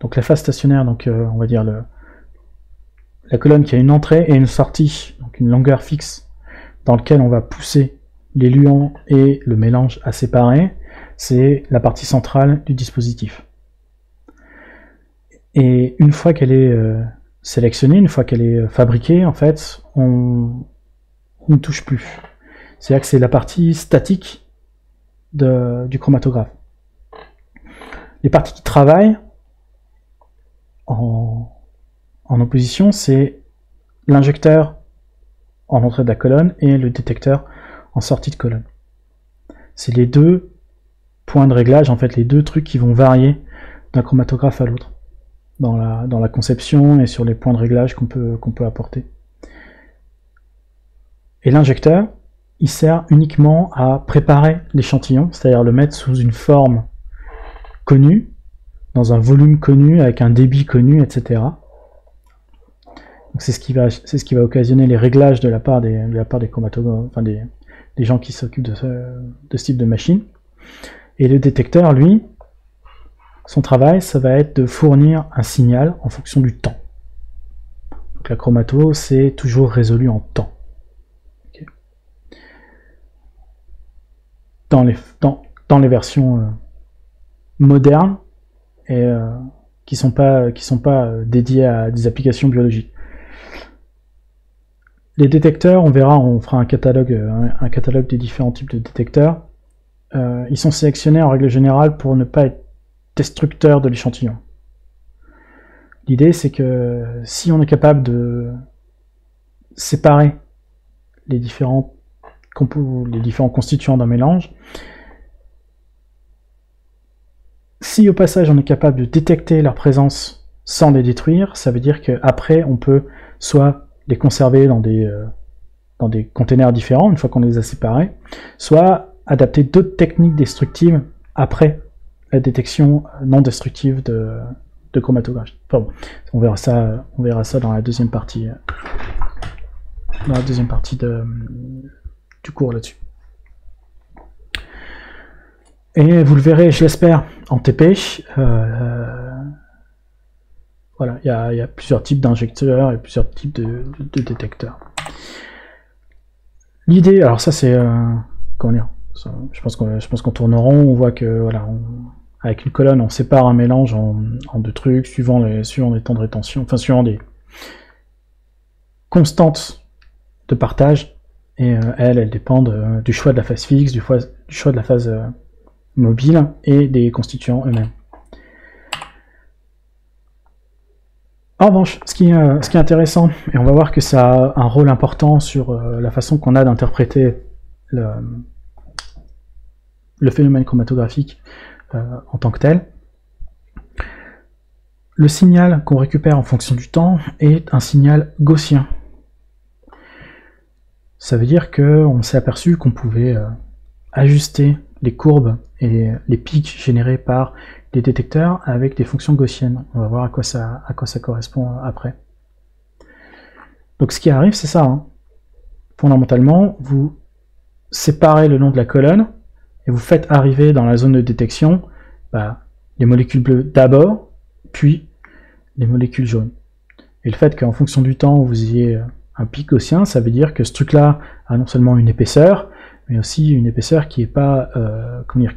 Speaker 1: donc la phase stationnaire, donc on va dire la colonne qui a une entrée et une sortie, donc une longueur fixe, dans laquelle on va pousser l'éluant et le mélange à séparer, c'est la partie centrale du dispositif. Et une fois qu'elle est sélectionnée, une fois qu'elle est fabriquée, en fait, on ne touche plus. C'est-à-dire que c'est la partie statique du chromatographe. Les parties qui travaillent en opposition, c'est l'injecteur en entrée de la colonne et le détecteur en sortie de colonne. C'est les deux points de réglage, en fait, les deux trucs qui vont varier d'un chromatographe à l'autre dans la conception et sur les points de réglage qu'on peut apporter. Et l'injecteur, il sert uniquement à préparer l'échantillon, c'est-à-dire le mettre sous une forme connue, dans un volume connu, avec un débit connu, etc. Donc c'est ce qui va occasionner les réglages de la part des chromatographes, enfin des gens qui s'occupent de ce type de machine. Et le détecteur, lui, son travail, ça va être de fournir un signal en fonction du temps. Donc la chromato, c'est toujours résolu en temps. Okay. Dans les versions modernes et qui sont pas dédiées à des applications biologiques. Les détecteurs, on fera un catalogue des différents types de détecteurs. Ils sont sélectionnés en règle générale pour ne pas être destructeurs de l'échantillon. L'idée, c'est que si on est capable de séparer les différents constituants d'un mélange, si au passage on est capable de détecter leur présence sans les détruire, ça veut dire qu'après on peut soit les conserver dans des dans des containers différents, une fois qu'on les a séparés, soit adapter d'autres techniques destructives après la détection non destructive de chromatographie. Enfin bon, on verra ça dans la deuxième partie, du cours là-dessus. Et vous le verrez, je l'espère, en TP. Voilà, il y a plusieurs types d'injecteurs et plusieurs types de détecteurs. L'idée, alors ça c'est, comment dire, ça, je pense qu'on tourne en rond, on voit que voilà, avec une colonne on sépare un mélange en deux trucs, suivant les temps de rétention, enfin suivant des constantes de partage, et elles dépendent du choix de la phase fixe, du choix de la phase mobile et des constituants eux-mêmes. En revanche, ce qui est intéressant, et on va voir que ça a un rôle important sur la façon qu'on a d'interpréter le phénomène chromatographique en tant que tel, le signal qu'on récupère en fonction du temps est un signal gaussien. Ça veut dire qu'on s'est aperçu qu'on pouvait ajuster les courbes et les pics générés par les détecteurs avec des fonctions gaussiennes. On va voir à quoi ça correspond après. Donc ce qui arrive, c'est ça. Hein. Fondamentalement, vous séparez le long de la colonne et vous faites arriver dans la zone de détection les molécules bleues d'abord, puis les molécules jaunes. Et le fait qu'en fonction du temps, vous ayez un pic gaussien, ça veut dire que ce truc-là a non seulement une épaisseur, mais aussi une épaisseur qui est pas,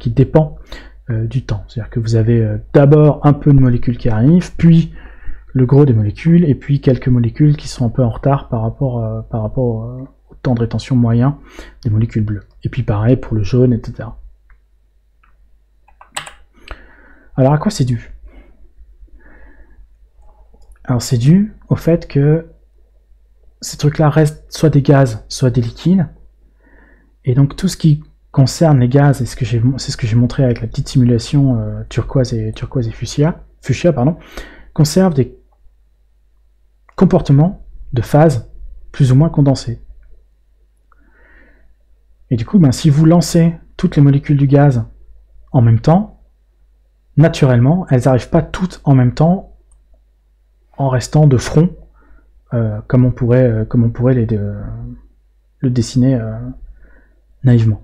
Speaker 1: qui dépend du temps. C'est-à-dire que vous avez d'abord un peu de molécules qui arrivent, puis le gros des molécules, et puis quelques molécules qui sont un peu en retard par rapport au temps de rétention moyen des molécules bleues. Et puis pareil pour le jaune, etc. Alors à quoi c'est dû? Alors c'est dû au fait que ces trucs-là restent soit des gaz, soit des liquides, et donc tout ce qui concerne les gaz, et c'est ce que j'ai montré avec la petite simulation turquoise et fuchsia, conserve des comportements de phase plus ou moins condensés. Et du coup, si vous lancez toutes les molécules du gaz en même temps, naturellement, elles n'arrivent pas toutes en même temps en restant de front, comme on pourrait le dessiner naïvement.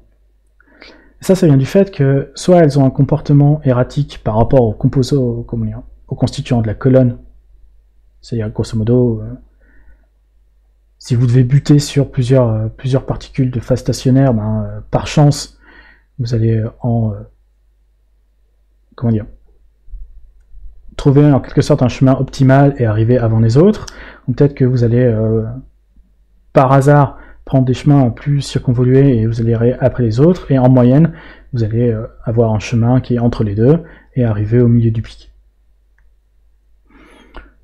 Speaker 1: Ça vient du fait que soit elles ont un comportement erratique par rapport aux composants, aux constituants de la colonne, c'est-à-dire grosso modo, si vous devez buter sur plusieurs particules de phase stationnaire, par chance, vous allez trouver en quelque sorte un chemin optimal et arriver avant les autres, ou peut-être que vous allez par hasard prendre des chemins plus circonvolués et vous allez aller après les autres, et en moyenne, vous allez avoir un chemin qui est entre les deux et arriver au milieu du pic.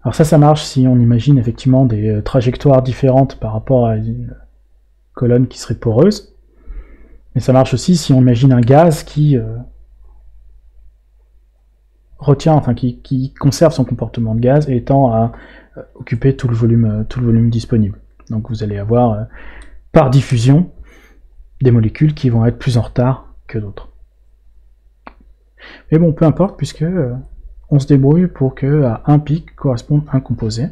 Speaker 1: Alors ça marche si on imagine effectivement des trajectoires différentes par rapport à une colonne qui serait poreuse, mais ça marche aussi si on imagine un gaz qui qui conserve son comportement de gaz et tend à occuper tout le volume disponible. Donc vous allez avoir par diffusion des molécules qui vont être plus en retard que d'autres. Mais bon, peu importe, puisque on se débrouille pour que à un pic corresponde un composé.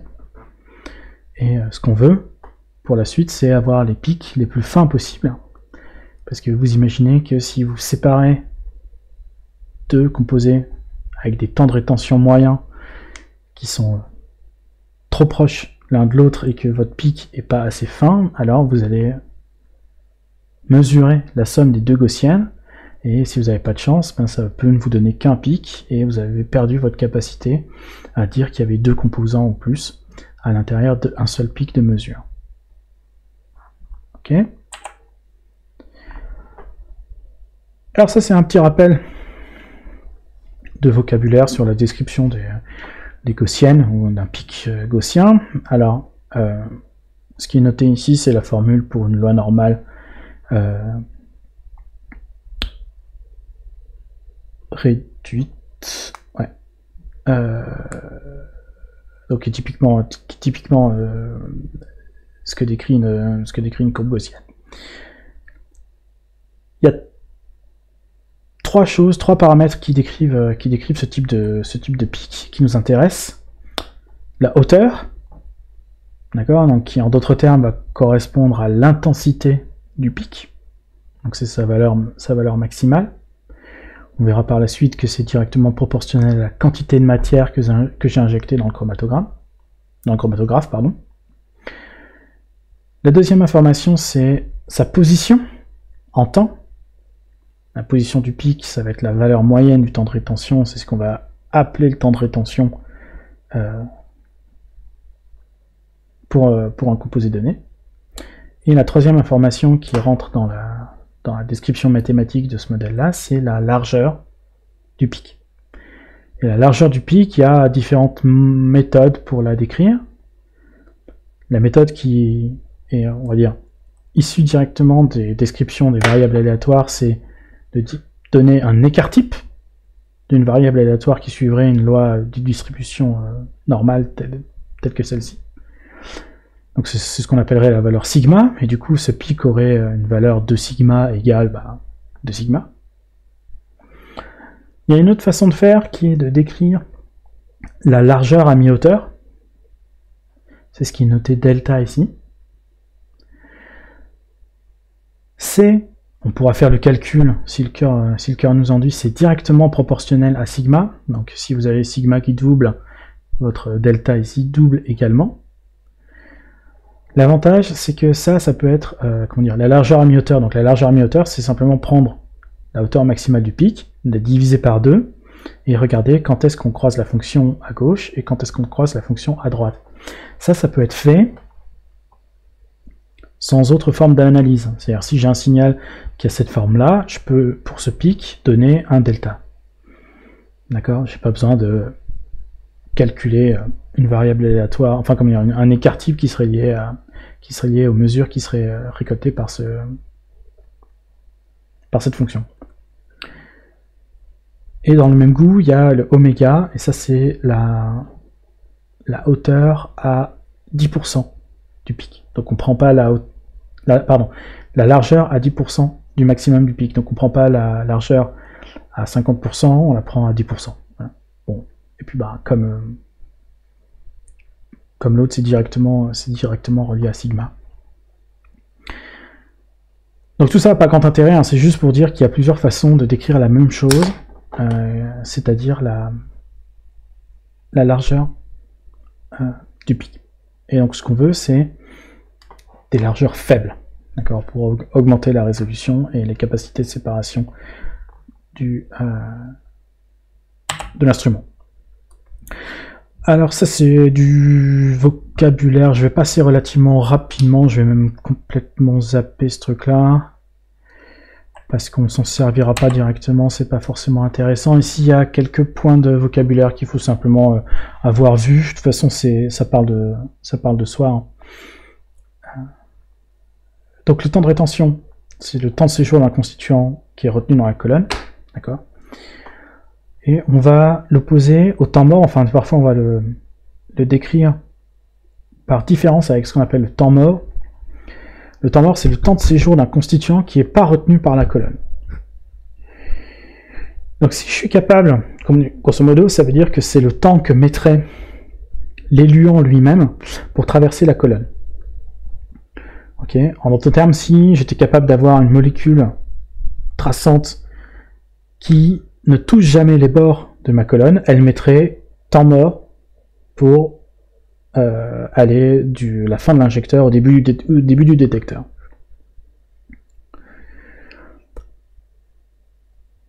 Speaker 1: Et ce qu'on veut pour la suite, c'est avoir les pics les plus fins possibles. Parce que vous imaginez que si vous séparez deux composés avec des temps de rétention moyens qui sont trop proches l'un de l'autre et que votre pic est pas assez fin, alors vous allez mesurer la somme des deux gaussiennes, et si vous n'avez pas de chance, ça peut ne vous donner qu'un pic, et vous avez perdu votre capacité à dire qu'il y avait deux composants ou plus à l'intérieur d'un seul pic de mesure. Ok. Alors ça c'est un petit rappel de vocabulaire sur la description des gaussiennes ou d'un pic gaussien. Alors, ce qui est noté ici, c'est la formule pour une loi normale réduite, ouais. Donc qui est typiquement ce que décrit une courbe gaussienne. Il y a trois paramètres qui décrivent ce type de pic qui nous intéresse. La hauteur, d'accord, donc qui en d'autres termes va correspondre à l'intensité du pic, donc c'est sa valeur maximale. On verra par la suite que c'est directement proportionnel à la quantité de matière que j'ai injectée dans le chromatographe, pardon. La deuxième information, c'est sa position en temps. La position du pic, ça va être la valeur moyenne du temps de rétention, c'est ce qu'on va appeler le temps de rétention pour un composé donné. Et la troisième information qui rentre dans la description mathématique de ce modèle-là, c'est la largeur du pic. Et la largeur du pic, il y a différentes méthodes pour la décrire. La méthode qui est, on va dire, issue directement des descriptions des variables aléatoires, c'est de donner un écart type d'une variable aléatoire qui suivrait une loi de distribution normale telle que celle-ci. Donc c'est ce qu'on appellerait la valeur sigma, et du coup ce pic aurait une valeur de sigma égale 2 sigma. Il y a une autre façon de faire qui est de décrire la largeur à mi-hauteur. C'est ce qui est noté delta ici. On pourra faire le calcul, si le cœur nous en dit, c'est directement proportionnel à sigma. Donc si vous avez sigma qui double, votre delta ici double également. L'avantage, c'est que ça peut être la largeur à mi-hauteur. Donc la largeur à mi-hauteur, c'est simplement prendre la hauteur maximale du pic, la diviser par 2, et regarder quand est-ce qu'on croise la fonction à gauche et quand est-ce qu'on croise la fonction à droite. Ça peut être fait sans autre forme d'analyse. C'est-à-dire si j'ai un signal qui a cette forme-là, je peux, pour ce pic, donner un delta. D'accord? J'ai pas besoin de calculer une variable aléatoire, enfin comme un écart type qui serait lié aux mesures qui seraient récoltées par cette fonction. Et dans le même goût, il y a le oméga, et ça c'est la hauteur à 10% du pic. Donc on prend pas la largeur à 10% du maximum du pic. Donc on prend pas la largeur à 50%, on la prend à 10%. Voilà. Bon. Et puis comme l'autre, c'est directement relié à sigma. Donc tout ça n'a pas grand intérêt, hein, c'est juste pour dire qu'il y a plusieurs façons de décrire la même chose, c'est-à-dire la largeur du pic. Et donc ce qu'on veut, c'est des largeurs faibles, d'accord, pour augmenter la résolution et les capacités de séparation de l'instrument. Alors ça c'est du vocabulaire, je vais passer relativement rapidement, je vais même complètement zapper ce truc-là, parce qu'on s'en servira pas directement, c'est pas forcément intéressant. Ici il y a quelques points de vocabulaire qu'il faut simplement avoir vu, de toute façon ça parle de soi. Hein. Donc le temps de rétention, c'est le temps de séjour d'un constituant qui est retenu dans la colonne, d'accord. Et on va l'opposer au temps mort, enfin parfois on va le décrire par différence avec ce qu'on appelle le temps mort. Le temps mort, c'est le temps de séjour d'un constituant qui n'est pas retenu par la colonne. Donc si je suis capable, grosso modo, ça veut dire que c'est le temps que mettrait l'éluant lui-même pour traverser la colonne. Okay. En d'autres termes, si j'étais capable d'avoir une molécule traçante qui ne touche jamais les bords de ma colonne, elle mettrait temps mort pour aller de la fin de l'injecteur au début du détecteur.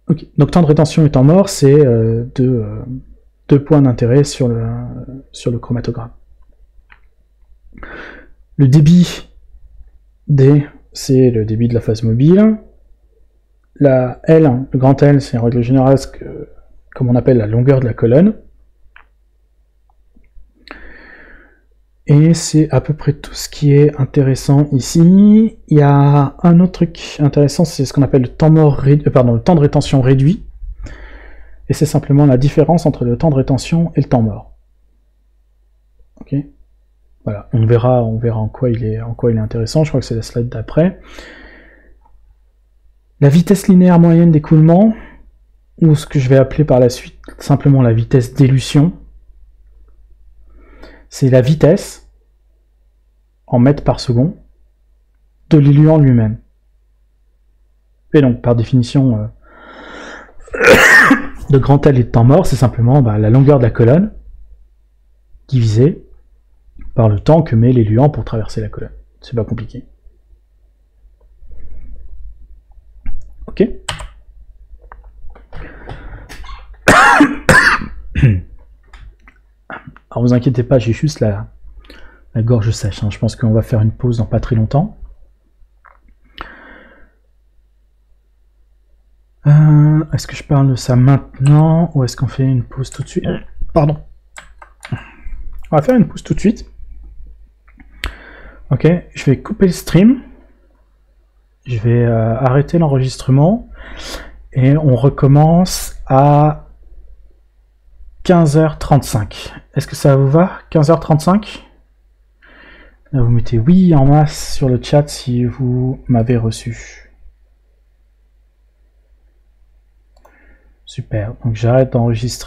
Speaker 1: Okay. Donc temps de rétention et temps mort, c'est deux points d'intérêt sur le chromatogramme. Le débit D, c'est le débit de la phase mobile. La L, le grand L, c'est en règle générale comme on appelle la longueur de la colonne. Et c'est à peu près tout ce qui est intéressant ici. Il y a un autre truc intéressant, c'est ce qu'on appelle le temps de rétention réduit. Et c'est simplement la différence entre le temps de rétention et le temps mort. Ok. Voilà, on verra en quoi il est intéressant. Je crois que c'est la slide d'après. La vitesse linéaire moyenne d'écoulement, ou ce que je vais appeler par la suite simplement la vitesse d'élution, c'est la vitesse en mètres par seconde de l'éluant lui-même. Et donc, par définition, de grand L et de temps mort, c'est simplement la longueur de la colonne divisée par le temps que met l'éluant pour traverser la colonne. C'est pas compliqué. Ok. Alors vous inquiétez pas, j'ai juste la gorge sèche. Hein. Je pense qu'on va faire une pause dans pas très longtemps. Est-ce que je parle de ça maintenant ou est-ce qu'on fait une pause tout de suite? Pardon. On va faire une pause tout de suite. Ok, je vais couper le stream. Je vais arrêter l'enregistrement. Et on recommence à 15h35. Est-ce que ça vous va? 15h35? Là, vous mettez oui en masse sur le chat si vous m'avez reçu. Super, donc j'arrête d'enregistrer.